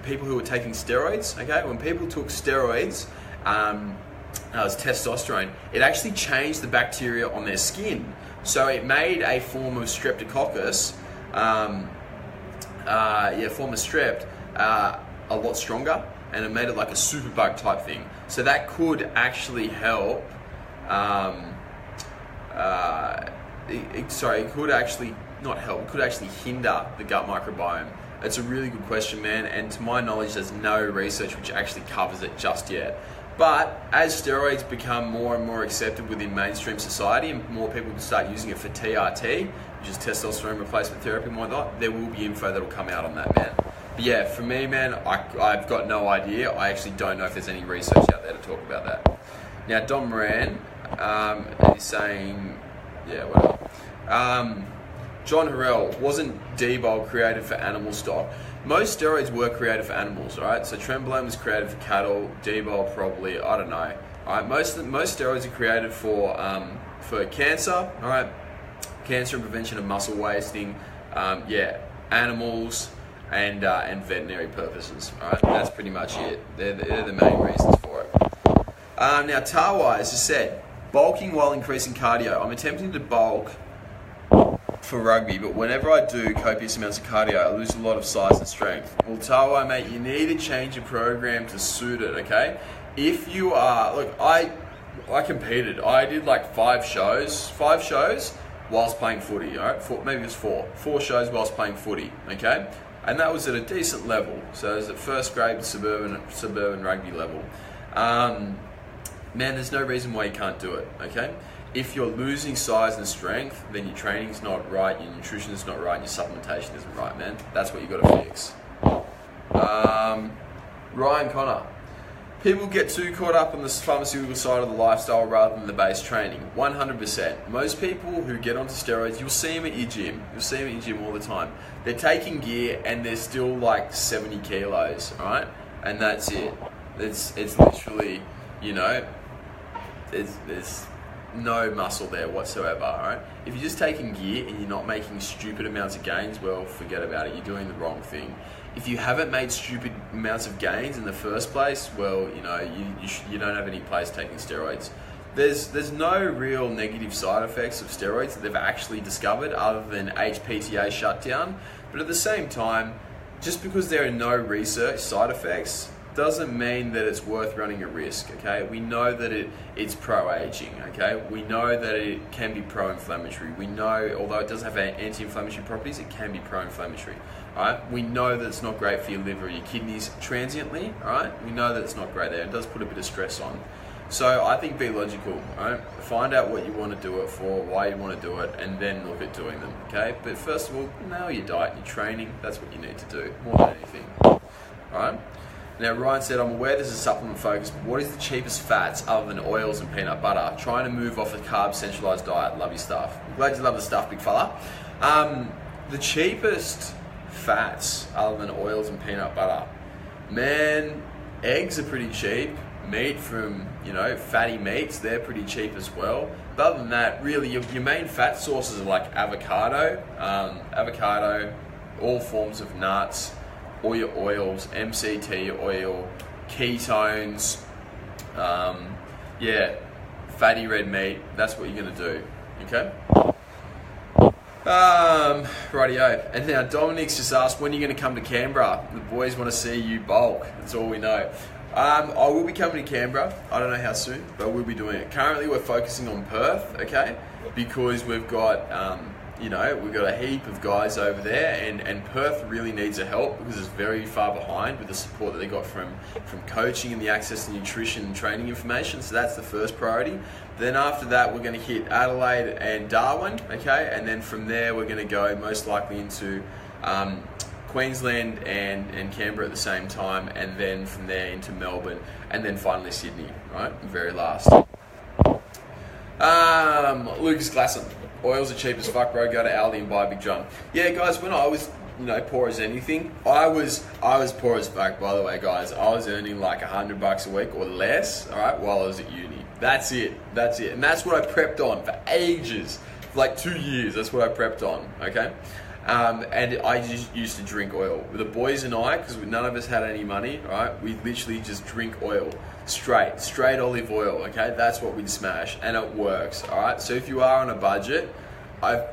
[SPEAKER 1] people who were taking steroids. Okay, when people took steroids, as testosterone, it actually changed the bacteria on their skin. So it made a form of streptococcus, form of strep, a lot stronger, and it made it like a superbug type thing. So that could actually help. It could actually not help. It could actually hinder the gut microbiome. It's a really good question, man. And to my knowledge, there's no research which actually covers it just yet. But as steroids become more and more accepted within mainstream society and more people can start using it for TRT, which is testosterone replacement therapy and whatnot, there will be info that will come out on that, man. But yeah, for me, man, I've got no idea. I actually don't know if there's any research out there to talk about that. Now, Don Moran is saying, John Harrell, wasn't D-Bol created for animal stock? Most steroids were created for animals, all right? So trenbolone was created for cattle, D-Bol probably, I don't know. All right, most steroids are created for cancer, all right? Cancer and prevention of muscle wasting, animals and veterinary purposes, all right? That's pretty much it. They're the main reasons for it. Now, Tarwise has said, bulking while increasing cardio. I'm attempting to bulk for rugby, but whenever I do copious amounts of cardio, I lose a lot of size and strength. Well, Tawai, mate, you need to change your program to suit it, okay? If you are, look, I competed. I did like 5 shows whilst playing footy, all right? Maybe it was 4 shows whilst playing footy, okay? And that was at a decent level. So it was at first grade suburban rugby level. Man, there's no reason why you can't do it, okay? If you're losing size and strength, then your training's not right, your nutrition's not right, and your supplementation isn't right, man. That's what you got to fix. Ryan Connor. People get too caught up on the pharmaceutical side of the lifestyle rather than the base training. 100%. Most people who get onto steroids, you'll see them at your gym. You'll see them at your gym all the time. They're taking gear and they're still like 70 kilos, right? And that's it. It's literally, you know, there's no muscle there whatsoever, alright? If you're just taking gear and you're not making stupid amounts of gains, well, forget about it. You're doing the wrong thing. If you haven't made stupid amounts of gains in the first place, well, you know, you don't have any place taking steroids. There's no real negative side effects of steroids that they've actually discovered other than HPTA shutdown. But at the same time, just because there are no research side effects doesn't mean that it's worth running a risk, okay? We know that it's pro-aging, okay? We know that it can be pro-inflammatory. We know, although it does have anti-inflammatory properties, it can be pro-inflammatory, all right? We know that it's not great for your liver or your kidneys transiently, all right? We know that it's not great there. It does put a bit of stress on. So I think be logical, all right? Find out what you want to do it for, why you want to do it, and then look at doing them, okay? But first of all, nail your diet, your training. That's what you need to do, more than anything, all right? Now, Ryan said, I'm aware this is supplement focused, but what is the cheapest fats other than oils and peanut butter? Trying to move off a carb centralized diet. Love your stuff. I'm glad you love the stuff, big fella. The cheapest fats other than oils and peanut butter. Man, eggs are pretty cheap. Meat from, you know, fatty meats, they're pretty cheap as well. But other than that, really, your main fat sources are like avocado, all forms of nuts, all your oils, MCT oil, ketones, fatty red meat. That's what you're going to do, okay? Rightio. And now Dominic's just asked, when are you going to come to Canberra? The boys want to see you bulk. That's all we know. I will be coming to Canberra. I don't know how soon, but we'll be doing it. Currently, we're focusing on Perth, okay? Because we've got, we've got a heap of guys over there, and Perth really needs a help because it's very far behind with the support that they got from coaching and the access to nutrition and training information. So that's the first priority. Then after that, we're going to hit Adelaide and Darwin, okay? And then from there, we're going to go most likely into Queensland and Canberra at the same time, and then from there into Melbourne, and then finally Sydney, right? Very last. Lucas Glasson, oils are cheap as fuck, bro. Go to Aldi and buy a big drum. Yeah, guys, when I was poor as anything, I was poor as fuck, by the way, guys. I was earning like $100 a week or less, all right, while I was at uni. That's it, and that's what I prepped on for ages, for like 2 years. That's what I prepped on, okay? And I just used to drink oil. The boys and I, because none of us had any money, right? We literally just drink oil, straight olive oil, okay? That's what we'd smash, and it works, all right? So if you are on a budget,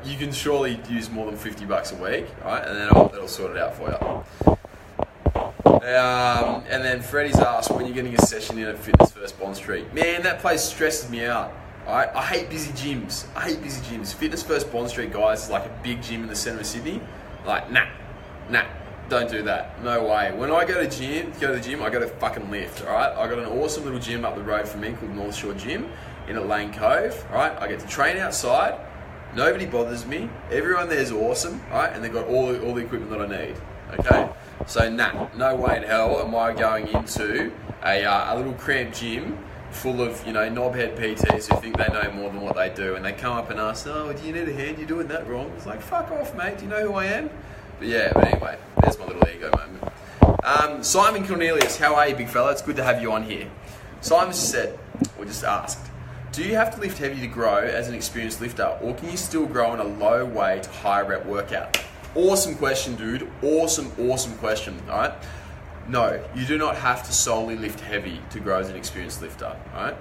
[SPEAKER 1] you can surely use more than $50 a week, all right? And then it'll sort it out for you. And then Freddie's asked, when you're getting a session in at Fitness First Bond Street. Man, that place stresses me out. Alright, I hate busy gyms. Fitness First Bond Street, guys, is like a big gym in the centre of Sydney. Like, nah, don't do that. No way. When I go to the gym, I go to fucking lift, alright? I got an awesome little gym up the road from me called North Shore Gym in at Lane Cove, alright? I get to train outside. Nobody bothers me. Everyone there is awesome, alright? And they've got all the equipment that I need, okay? So, nah, no way in hell am I going into a little cramped gym full of, knobhead PTs who think they know more than what they do, and they come up and ask, oh, do you need a hand? You're doing that wrong. It's like, fuck off, mate. Do you know who I am? But anyway, there's my little ego moment. Simon Cornelius, how are you, big fella? It's good to have you on here. Simon just asked, do you have to lift heavy to grow as an experienced lifter, or can you still grow in a low weight, high rep workout? Awesome question, dude. Awesome question, all right? No, you do not have to solely lift heavy to grow as an experienced lifter, all right?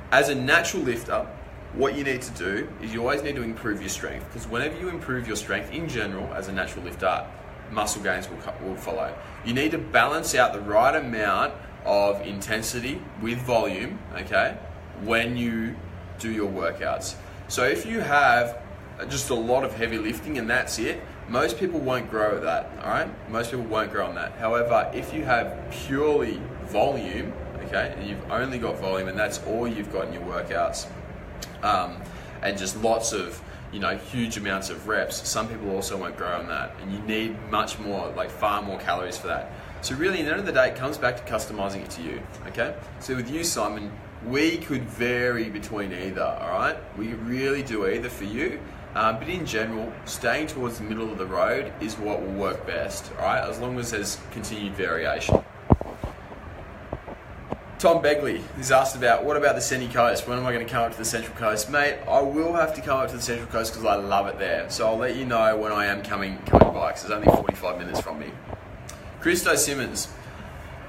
[SPEAKER 1] As a natural lifter, what you need to do is you always need to improve your strength, because whenever you improve your strength in general as a natural lifter, muscle gains will follow. You need to balance out the right amount of intensity with volume, okay, when you do your workouts. So if you have just a lot of heavy lifting and that's it, most people won't grow at that, all right? Most people won't grow on that. However, if you have purely volume, okay, and you've only got volume and that's all you've got in your workouts, and just lots of, huge amounts of reps, some people also won't grow on that. And you need much more, far more calories for that. So really, at the end of the day, it comes back to customizing it to you, okay? So with you, Simon, we could vary between either, all right? We really do either for you. But in general, staying towards the middle of the road is what will work best, all right? As long as there's continued variation. Tom Begley is asked about, what about the Sunny Coast? When am I going to come up to the Central Coast? Mate, I will have to come up to the Central Coast because I love it there. So I'll let you know when I am coming by, because it's only 45 minutes from me. Christo Simmons.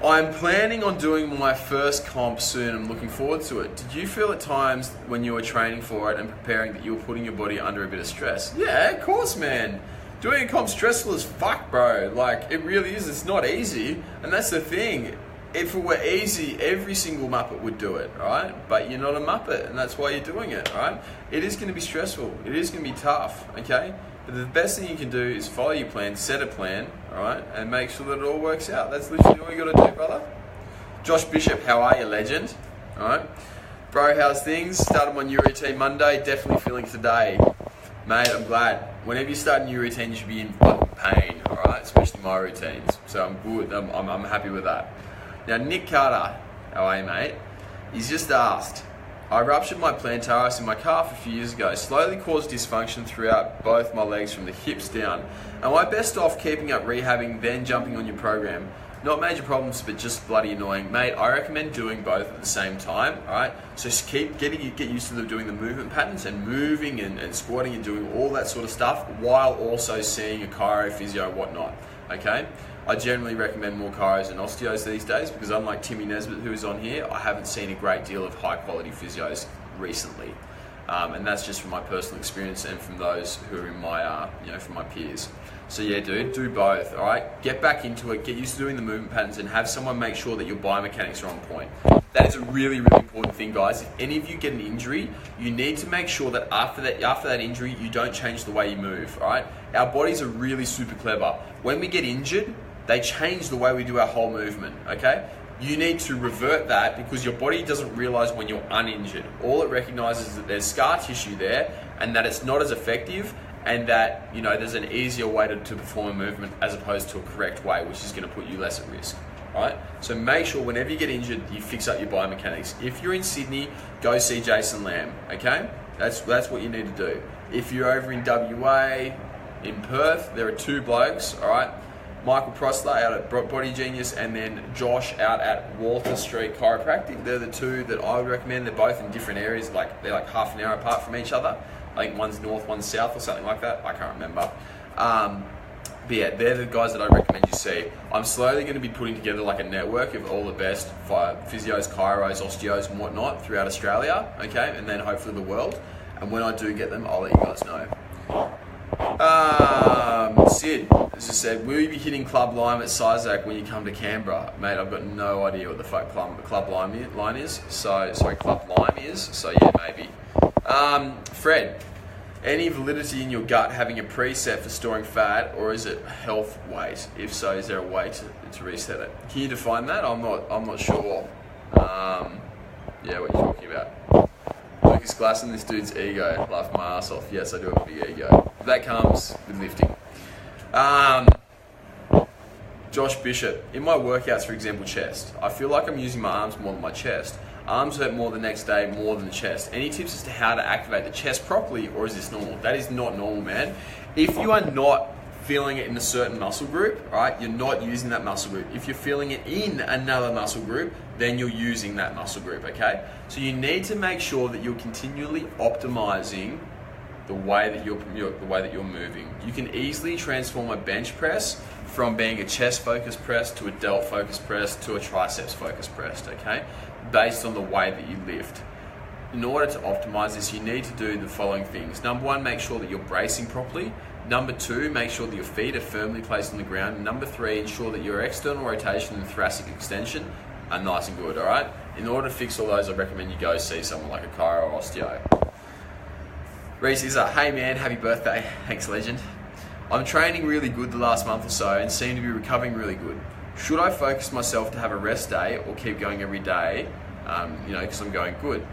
[SPEAKER 1] I'm planning on doing my first comp soon. I'm looking forward to it. Did you feel at times when you were training for it and preparing that you were putting your body under a bit of stress? Yeah, of course, man. Doing a comp stressful as fuck, bro. It really is. It's not easy. And that's the thing. If it were easy, every single Muppet would do it, right? But you're not a Muppet, and that's why you're doing it, right? It is going to be stressful. It is going to be tough, okay? But the best thing you can do is follow your plan, set a plan, all right, and make sure that it all works out. That's literally all you got to do, brother. Josh Bishop, how are you, legend? All right. Bro, how's things? Started my new routine Monday. Definitely feeling today. Mate, I'm glad. Whenever you start a new routine, you should be in fucking pain, all right? Especially my routines. So I'm good. I'm happy with that. Now, Nick Carter, how are you, mate? He's just asked, I ruptured my plantaris in my calf a few years ago, slowly caused dysfunction throughout both my legs from the hips down. Am I best off keeping up rehabbing, then jumping on your program? Not major problems, but just bloody annoying. Mate, I recommend doing both at the same time, all right? So just get used to doing the movement patterns and moving and squatting and doing all that sort of stuff while also seeing a chiro, physio, whatnot, okay? I generally recommend more chiros and osteos these days because unlike Timmy Nesbitt, who is on here, I haven't seen a great deal of high quality physios recently. And that's just from my personal experience and from those who are in my, from my peers. So yeah, dude, do both, all right? Get back into it, get used to doing the movement patterns and have someone make sure that your biomechanics are on point. That is a really, really important thing, guys. If any of you get an injury, you need to make sure that after that injury, you don't change the way you move, all right? Our bodies are really super clever. When we get injured, they change the way we do our whole movement, okay? You need to revert that because your body doesn't realize when you're uninjured. All it recognizes is that there's scar tissue there and that it's not as effective and that there's an easier way to perform a movement as opposed to a correct way, which is going to put you less at risk. Right? So make sure whenever you get injured, you fix up your biomechanics. If you're in Sydney, go see Jason Lamb, okay? That's what you need to do. If you're over in WA, in Perth, there are two blokes, all right? Michael Prosler out at Body Genius and then Josh out at Walter Street Chiropractic. They're the two that I would recommend. They're both in different areas, they're like half an hour apart from each other. I think one's north, one's south or something like that. I can't remember. But yeah, they're the guys that I recommend you see. I'm slowly going to be putting together like a network of all the best physios, chiros, osteos and whatnot throughout Australia, okay? And then hopefully the world. And when I do get them, I'll let you guys know. Sid has just said, will you be hitting Club Lime at Sizak when you come to Canberra? Mate, I've got no idea what the fuck Club Lime is. Club Lime is. So yeah, maybe. Fred, any validity in your gut having a preset for storing fat, or is it health weight? If so, is there a way to reset it? Can you define that? I'm not sure. What you're talking about. Lucas Glasson, this dude's ego. Laugh my ass off. Yes, I do have a big ego. That comes with lifting. Josh Bishop, in my workouts, for example, chest, I feel like I'm using my arms more than my chest. Arms hurt more the next day, more than the chest. Any tips as to how to activate the chest properly, or is this normal? That is not normal, man. If you are not feeling it in a certain muscle group, right, you're not using that muscle group. If you're feeling it in another muscle group, then you're using that muscle group, okay? So you need to make sure that you're continually optimizing the way that you're moving. You can easily transform a bench press from being a chest focused press to a delt focused press to a triceps focused press, okay? Based on the way that you lift. In order to optimize this, you need to do the following things. Number one, make sure that you're bracing properly. Number two, make sure that your feet are firmly placed on the ground. Number three, ensure that your external rotation and thoracic extension are nice and good, all right? In order to fix all those, I recommend you go see someone like a chiro or osteo. Reese is like, hey man, happy birthday. Thanks, legend. I'm training really good the last month or so and seem to be recovering really good. Should I focus myself to have a rest day or keep going every day, because I'm going good?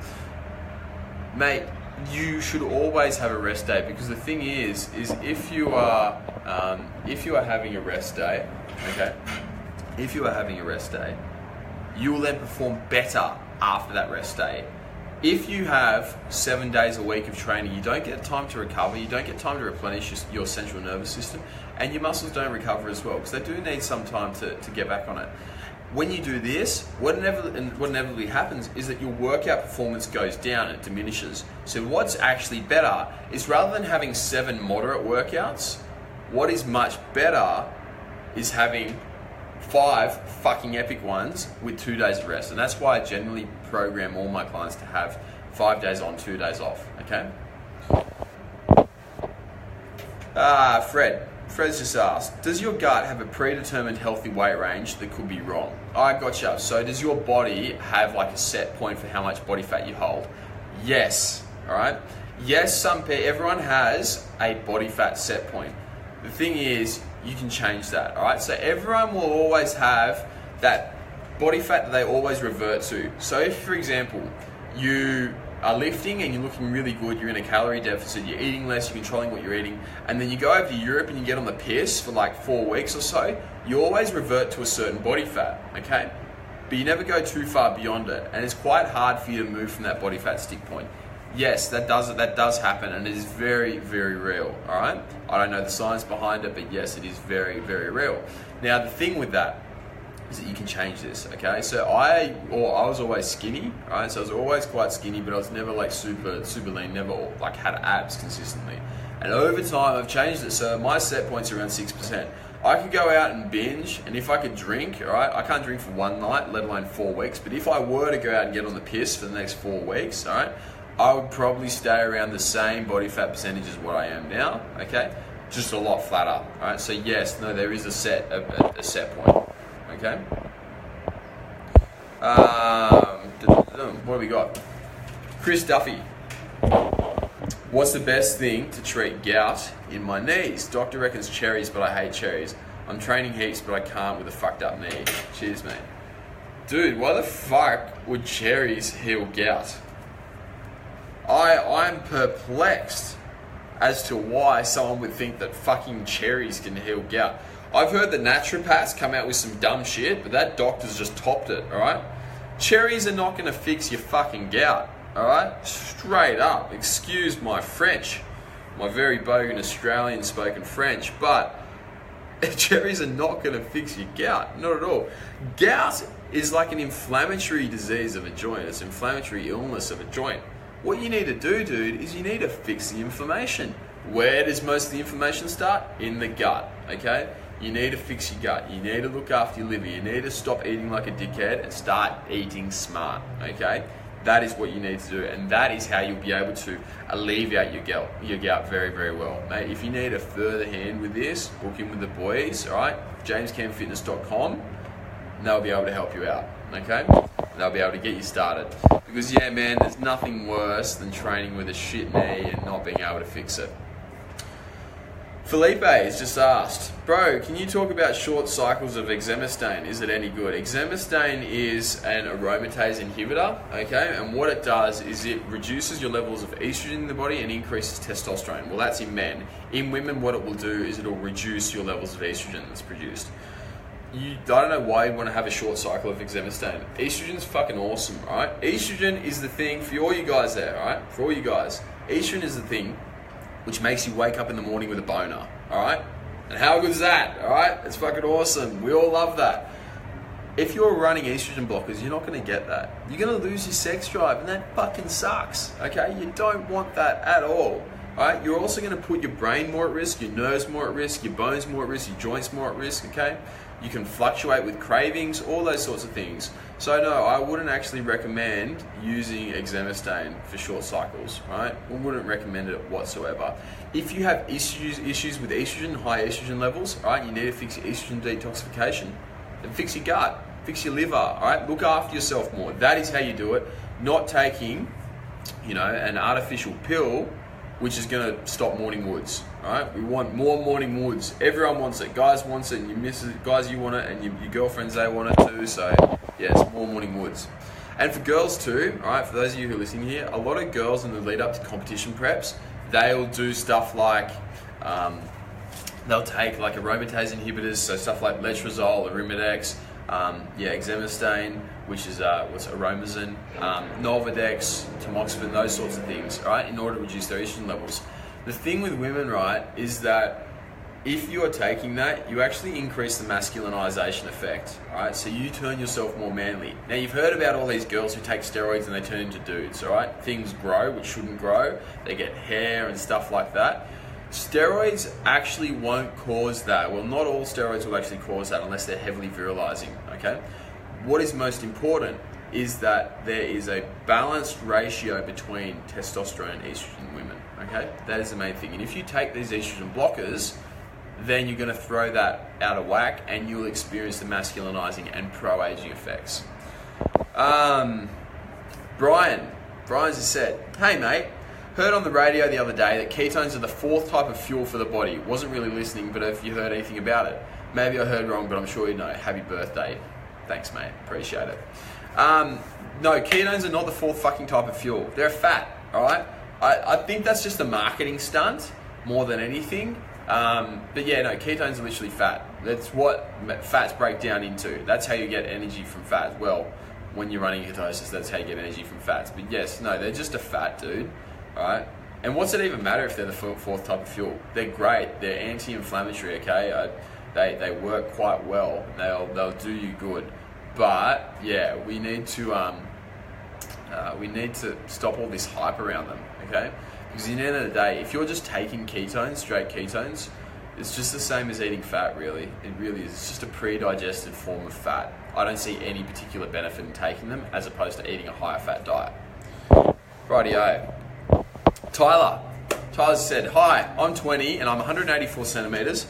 [SPEAKER 1] Mate, you should always have a rest day because the thing is if you are having a rest day, okay, if you are having a rest day, you will then perform better after that rest day. If you have 7 days a week of training, you don't get time to recover, you don't get time to replenish your central nervous system, and your muscles don't recover as well, because they do need some time to get back on it. When you do this, what inevitably happens is that your workout performance goes down, it diminishes. So what's actually better is rather than having 7 moderate workouts, what is much better is having 5 fucking epic ones with 2 days of rest. And that's why I generally program all my clients to have 5 days on, 2 days off, okay? Fred's just asked, does your gut have a predetermined healthy weight range that could be wrong? I gotcha. So does your body have like a set point for how much body fat you hold? Yes, all right? Yes, everyone has a body fat set point. The thing is, you can change that, all right? So everyone will always have that body fat that they always revert to. So if, for example, you are lifting and you're looking really good, you're in a calorie deficit, you're eating less, you're controlling what you're eating, and then you go over to Europe and you get on the piss for like 4 weeks or so, you always revert to a certain body fat, okay? But you never go too far beyond it, and it's quite hard for you to move from that body fat stick point. Yes, that does happen, and it is very, very real, all right? I don't know the science behind it, but yes, it is very, very real. Now, the thing with that is that you can change this, okay? So I was always skinny, right? So I was always quite skinny, but I was never like super lean, never like had abs consistently. And over time, I've changed it. So my set point's around 6%. I could go out and binge, and if I could drink, all right, I can't drink for one night, let alone 4 weeks. But if I were to go out and get on the piss for the next 4 weeks, all right, I would probably stay around the same body fat percentage as what I am now, okay? Just a lot flatter, all right? So yes, no, there is a set point, okay? What have we got? Chris Duffy. What's the best thing to treat gout in my knees? Doctor reckons cherries, but I hate cherries. I'm training heaps, but I can't with a fucked up knee. Cheers, mate. Dude, why the fuck would cherries heal gout? I'm perplexed as to why someone would think that fucking cherries can heal gout. I've heard the naturopaths come out with some dumb shit, but that doctor's just topped it, alright? Cherries are not going to fix your fucking gout, alright? Straight up. Excuse my French. My very bogan Australian spoken French, but cherries are not going to fix your gout. Not at all. Gout is like an inflammatory disease of a joint. It's an inflammatory illness of a joint. What you need to do, dude, is you need to fix the inflammation. Where does most of the inflammation start? In the gut, okay? You need to fix your gut. You need to look after your liver. You need to stop eating like a dickhead and start eating smart, okay? That is what you need to do, and that is how you'll be able to alleviate your gout very, very well. Mate, if you need a further hand with this, book in with the boys, all right? JamesCamFitness.com, and they'll be able to help you out, okay? They'll be able to get you started. Because yeah, man, there's nothing worse than training with a shit knee and not being able to fix it. Felipe has just asked, bro, can you talk about short cycles of exemestane? Is it any good? Exemestane is an aromatase inhibitor, okay? And what it does is it reduces your levels of estrogen in the body and increases testosterone. Well, that's in men. In women, what it will do is it'll reduce your levels of estrogen that's produced. I don't know why you want to have a short cycle of exemestane. Estrogen's fucking awesome, right? Estrogen is the thing for all you guys there, right? For all you guys, estrogen is the thing which makes you wake up in the morning with a boner, all right? And how good is that, all right? It's fucking awesome. We all love that. If you're running estrogen blockers, you're not going to get that. You're going to lose your sex drive, and that fucking sucks, okay? You don't want that at all. All right, you're also going to put your brain more at risk, your nerves more at risk, your bones more at risk, your joints more at risk, okay? You can fluctuate with cravings, all those sorts of things. So no, I wouldn't actually recommend using exemestane for short cycles, right? I wouldn't recommend it whatsoever. If you have issues with estrogen, high estrogen levels, all right, you need to fix your estrogen detoxification and fix your gut, fix your liver, all right? Look after yourself more. That is how you do it, not taking, an artificial pill which is going to stop morning woods. All right, we want more morning woods. Everyone wants it. Guys wants it, and your missus, guys, you want it, and your girlfriends, they want it too. So yeah, it's more morning woods. And for girls too, all right, for those of you who are listening here, a lot of girls in the lead up to competition preps, they'll do stuff like, they'll take like aromatase inhibitors, so stuff like letrozole, Arimidex, exemestane, which is what's Aromazine, Nolvadex, tamoxifen, those sorts of things, right, in order to reduce their estrogen levels. The thing with women, right, is that if you're taking that, you actually increase the masculinization effect, right? So you turn yourself more manly. Now, you've heard about all these girls who take steroids and they turn into dudes, all right? Things grow, which shouldn't grow. They get hair and stuff like that. Steroids actually won't cause that. Well, not all steroids will actually cause that unless they're heavily virilizing, okay? What is most important is that there is a balanced ratio between testosterone and estrogen in women, okay? That is the main thing. And if you take these estrogen blockers, then you're going to throw that out of whack and you'll experience the masculinizing and pro-aging effects. Brian's just said, hey mate, heard on the radio the other day that ketones are the 4th type of fuel for the body. Wasn't really listening, but if you heard anything about it. Maybe I heard wrong, but I'm sure you know. Happy birthday. Thanks, mate. Appreciate it. No, ketones are not the 4th fucking type of fuel. They're a fat, all right? I think that's just a marketing stunt more than anything. But yeah, no, ketones are literally fat. That's what fats break down into. That's how you get energy from fat. Well, when you're running ketosis, that's how you get energy from fats. But yes, no, they're just a fat, dude. All right? And what's it even matter if they're the 4th type of fuel? They're great. They're anti-inflammatory, okay? they work quite well. They'll do you good. But yeah, we need to stop all this hype around them, okay? Because at the end of the day, if you're just taking ketones, straight ketones, it's just the same as eating fat, really. It really is. It's just a pre-digested form of fat. I don't see any particular benefit in taking them as opposed to eating a higher fat diet. Rightio. Tyler said, hi, I'm 20 and I'm 184 centimeters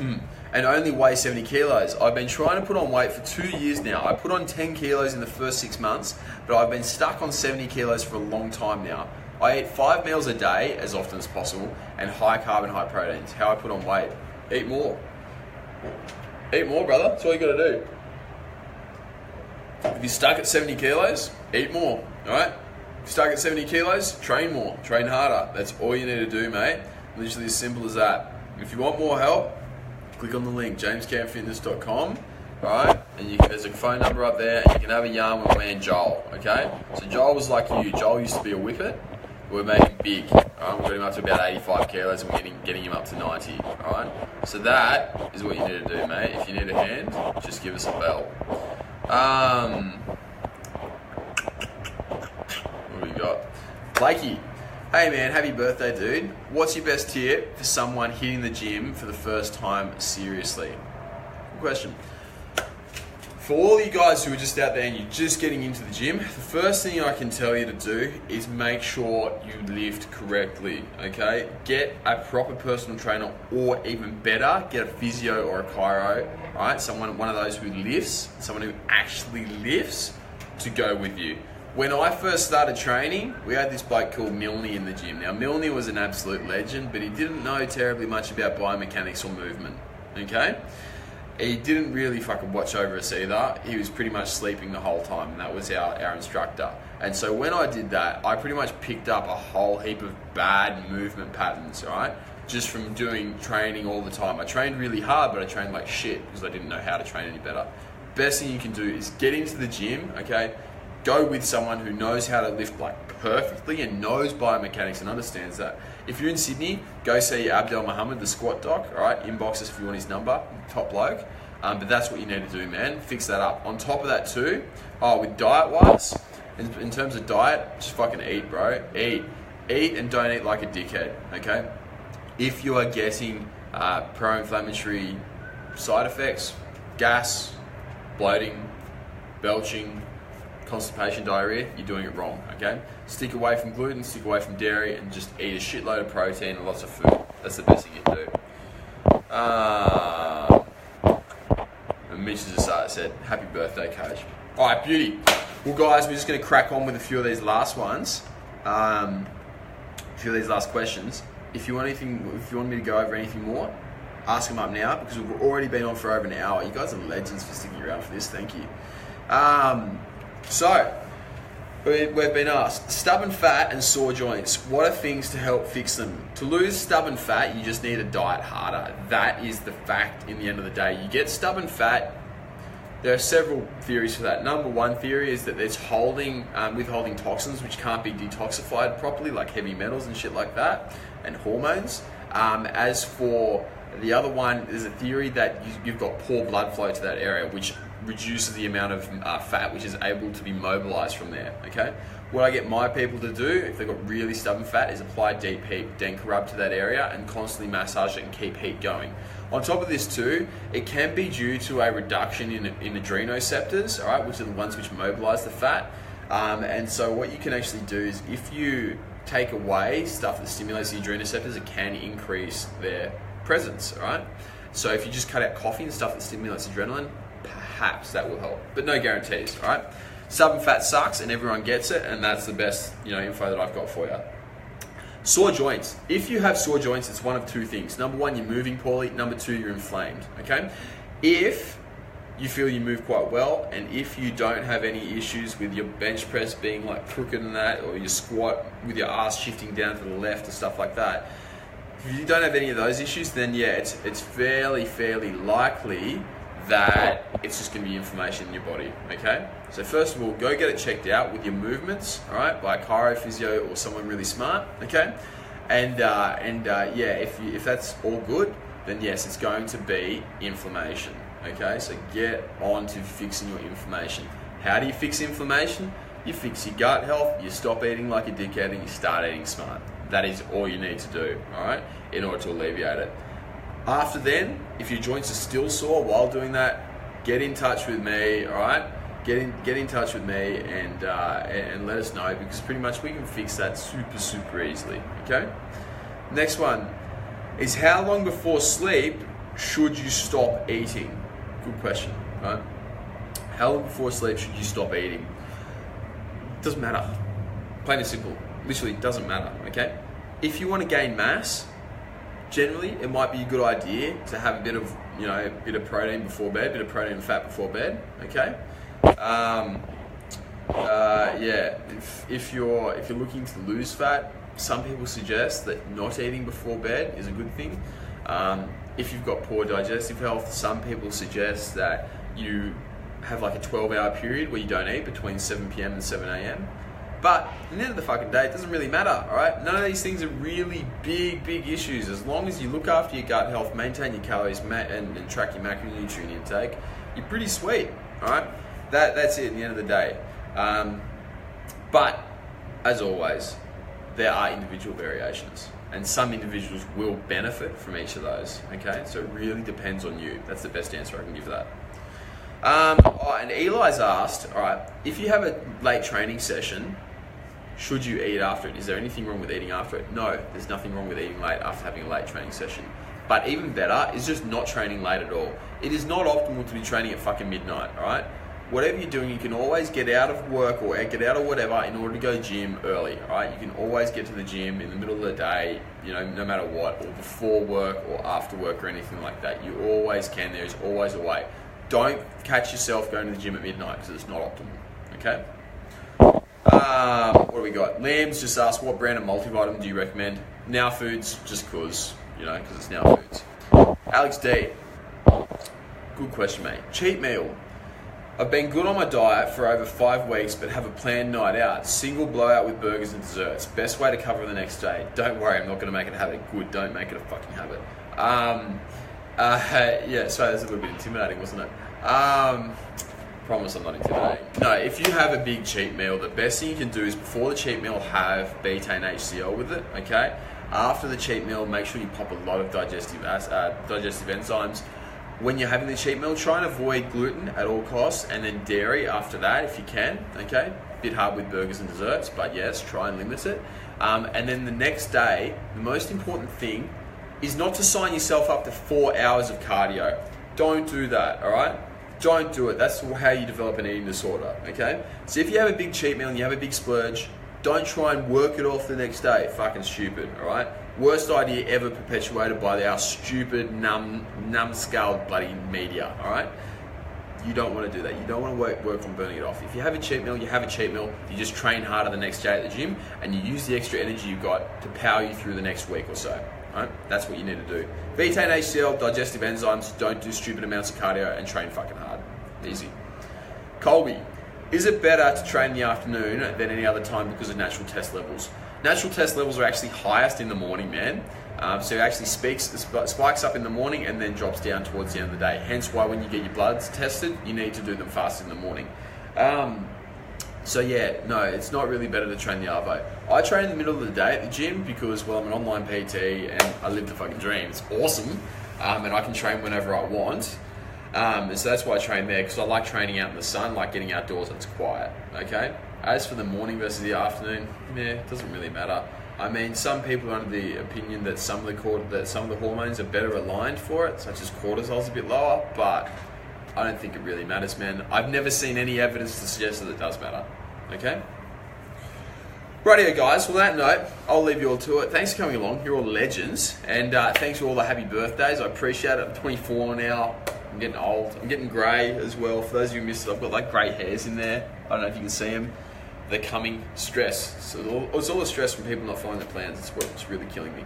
[SPEAKER 1] and only weigh 70 kilos. I've been trying to put on weight for 2 years now. I put on 10 kilos in the first 6 months, but I've been stuck on 70 kilos for a long time now. I eat 5 meals a day as often as possible and high carb and high proteins. How I put on weight? Eat more. Eat more, brother. That's all you gotta do. If you're stuck at 70 kilos, eat more, all right? If you're stuck at 70 kilos, train more, train harder. That's all you need to do, mate. Literally as simple as that. If you want more help, click on the link, jamescampfitness.com, all right? And there's a phone number up there, and you can have a yarn with me and Joel, okay? So Joel was like you. Joel used to be a whippet. We're making big, all right? We've got him up to about 85 kilos, and we're getting him up to 90, all right? So that is what you need to do, mate. If you need a hand, just give us a bell. What do we got? Blakey. Hey man, happy birthday, dude. What's your best tip for someone hitting the gym for the first time seriously? Good question. For all you guys who are just out there and you're just getting into the gym, the first thing I can tell you to do is make sure you lift correctly, okay? Get a proper personal trainer, or even better, get a physio or a chiro, right? One of those who lifts, someone who actually lifts to go with you. When I first started training, we had this bloke called Milne in the gym. Now, Milne was an absolute legend, but he didn't know terribly much about biomechanics or movement, okay? He didn't really fucking watch over us either. He was pretty much sleeping the whole time, and that was our instructor. And so when I did that, I pretty much picked up a whole heap of bad movement patterns, right? Just from doing training all the time. I trained really hard, but I trained like shit because I didn't know how to train any better. Best thing you can do is get into the gym, okay? Go with someone who knows how to lift like perfectly and knows biomechanics and understands that. If you're in Sydney, go see Abdel Mohammed, the squat doc, all right? Inbox us if you want his number, top bloke. But that's what you need to do, man. Fix that up. On top of that too, with diet-wise, in terms of diet, just fucking eat, bro. Eat and don't eat like a dickhead, okay? If you are getting pro-inflammatory side effects, gas, bloating, belching, constipation, diarrhea, you're doing it wrong, okay? Stick away from gluten, stick away from dairy, and just eat a shitload of protein and lots of food. That's the best thing you can do. And Mitch just said, happy birthday, coach. All right, beauty. Well, guys, we're just going to crack on with a few of these last ones. A few of these last questions. If you want me to go over anything more, ask them up now, because we've already been on for over an hour. You guys are legends for sticking around for this. Thank you. So, we've been asked, stubborn fat and sore joints, what are things to help fix them? To lose stubborn fat, you just need to diet harder. That is the fact in the end of the day. You get stubborn fat, there are several theories for that. Number one theory is that it's withholding toxins which can't be detoxified properly, like heavy metals and shit like that, and hormones. As for the other one, there's a theory that you've got poor blood flow to that area, which reduces the amount of fat which is able to be mobilized from there, okay? What I get my people to do, if they've got really stubborn fat, is apply deep heat, Denka rub to that area and constantly massage it and keep heat going. On top of this too, it can be due to a reduction in adrenoceptors, all right, which are the ones which mobilize the fat. And so what you can actually do is, if you take away stuff that stimulates the adrenoceptors, it can increase their presence, all right? So if you just cut out coffee and stuff that stimulates adrenaline, perhaps that will help, but no guarantees, all right? Stubborn fat sucks and everyone gets it, and that's the best info that I've got for you. Sore joints. If you have sore joints, it's one of two things. Number one, you're moving poorly. Number two, you're inflamed, okay? If you feel you move quite well, and if you don't have any issues with your bench press being like crooked and that, or your squat with your ass shifting down to the left or stuff like that, if you don't have any of those issues, then yeah, it's fairly likely that it's just going to be inflammation in your body, okay? So first of all, go get it checked out with your movements, all right, by a chiro, physio, or someone really smart, okay? And yeah, if that's all good, then yes, it's going to be inflammation. Okay, so get on to fixing your inflammation. How do you fix inflammation? You fix your gut health, you stop eating like a dickhead, and you start eating smart. That is all you need to do, all right, in order to alleviate it. After then, if your joints are still sore while doing that, get in touch with me, all right? Get in touch with me and let us know, because pretty much we can fix that super easily, okay? Next one is, how long before sleep should you stop eating? Good question, right? How long before sleep should you stop eating? Doesn't matter. Plain and simple. Literally doesn't matter, okay? If you want to gain mass, generally it might be a good idea to have a bit of, bit of protein before bed, a bit of protein and fat before bed, okay? If you're looking to lose fat, some people suggest that not eating before bed is a good thing. If you've got poor digestive health, some people suggest that you have like a 12-hour period where you don't eat between 7 p.m. and 7 a.m. But at the end of the fucking day, it doesn't really matter, all right? None of these things are really big issues. As long as you look after your gut health, maintain your calories, and track your macronutrient intake, you're pretty sweet, all right? That's it at the end of the day. But, as always, there are individual variations. And some individuals will benefit from each of those, okay? So it really depends on you. That's the best answer I can give that. And Eli's asked, all right, if you have a late training session, should you eat after it? Is there anything wrong with eating after it? No, there's nothing wrong with eating late after having a late training session. But even better is just not training late at all. It is not optimal to be training at fucking midnight, all right? Whatever you're doing, you can always get out of work or get out of whatever in order to go gym early, all right? You can always get to the gym in the middle of the day, no matter what, or before work or after work or anything like that. You always can. There's always a way. Don't catch yourself going to the gym at midnight, because it's not optimal, okay? What do we got? Liam's just asked, what brand of multivitamin do you recommend? Now Foods, just because it's Now Foods. Alex D, good question, mate. Cheat meal. I've been good on my diet for over 5 weeks, but have a planned night out. Single blowout with burgers and desserts. Best way to cover the next day. Don't worry, I'm not going to make it a habit. Good, don't make it a fucking habit. Sorry, that's a little bit intimidating, wasn't it? Promise I'm not intimidating. No, if you have a big cheat meal, the best thing you can do is before the cheat meal have betaine HCl with it, okay? After the cheat meal, make sure you pop a lot of digestive enzymes. When you're having the cheat meal, try and avoid gluten at all costs, and then dairy after that if you can, okay? Bit hard with burgers and desserts, but yes, try and limit it. And then the next day, the most important thing is not to sign yourself up to 4 hours of cardio. Don't do that, all right? Don't do it. That's how you develop an eating disorder, okay? So if you have a big cheat meal and you have a big splurge, don't try and work it off the next day. Fucking stupid, all right? Worst idea ever perpetuated by our stupid, numbskull bloody media, all right? You don't want to do that. You don't want to work on burning it off. If you have a cheat meal, you have a cheat meal. You just train harder the next day at the gym, and you use the extra energy you've got to power you through the next week or so. Right? That's what you need to do. Betaine HCl, digestive enzymes, don't do stupid amounts of cardio, and train fucking hard. Easy. Colby, is it better to train in the afternoon than any other time because of natural test levels? Natural test levels are actually highest in the morning, man. So it actually spikes up in the morning and then drops down towards the end of the day. Hence why when you get your bloods tested, you need to do them fast in the morning. So yeah, no, it's not really better to train the Arvo. I train in the middle of the day at the gym because, well, I'm an online PT and I live the fucking dream. It's awesome. And I can train whenever I want. And so that's why I train there, because I like training out in the sun, like getting outdoors and it's quiet, okay? As for the morning versus the afternoon, it doesn't really matter. I mean, some people are under the opinion that some of the hormones are better aligned for it, such as cortisol's a bit lower, but I don't think it really matters, man. I've never seen any evidence to suggest that it does matter, okay? Rightio, guys. Well, on that note, I'll leave you all to it. Thanks for coming along. You're all legends. And thanks for all the happy birthdays. I appreciate it. I'm 24 now. I'm getting old. I'm getting grey as well. For those of you who missed it, I've got like grey hairs in there. I don't know if you can see them. They're coming. Stress. So it's all the stress from people not following their plans. It's what's really killing me.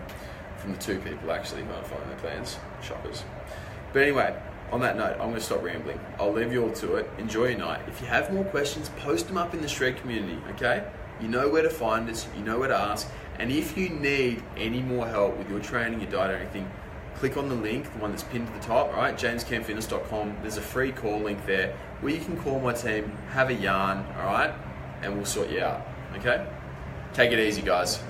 [SPEAKER 1] From the 2 people actually not following their plans. Shockers. But anyway, on that note, I'm going to stop rambling. I'll leave you all to it. Enjoy your night. If you have more questions, post them up in the Shred community, okay? You know where to find us. You know where to ask. And if you need any more help with your training, your diet, or anything, click on the link, the one that's pinned to the top, all right, jamescampfitness.com. There's a free call link there where you can call my team, have a yarn, all right, and we'll sort you out, okay? Take it easy, guys.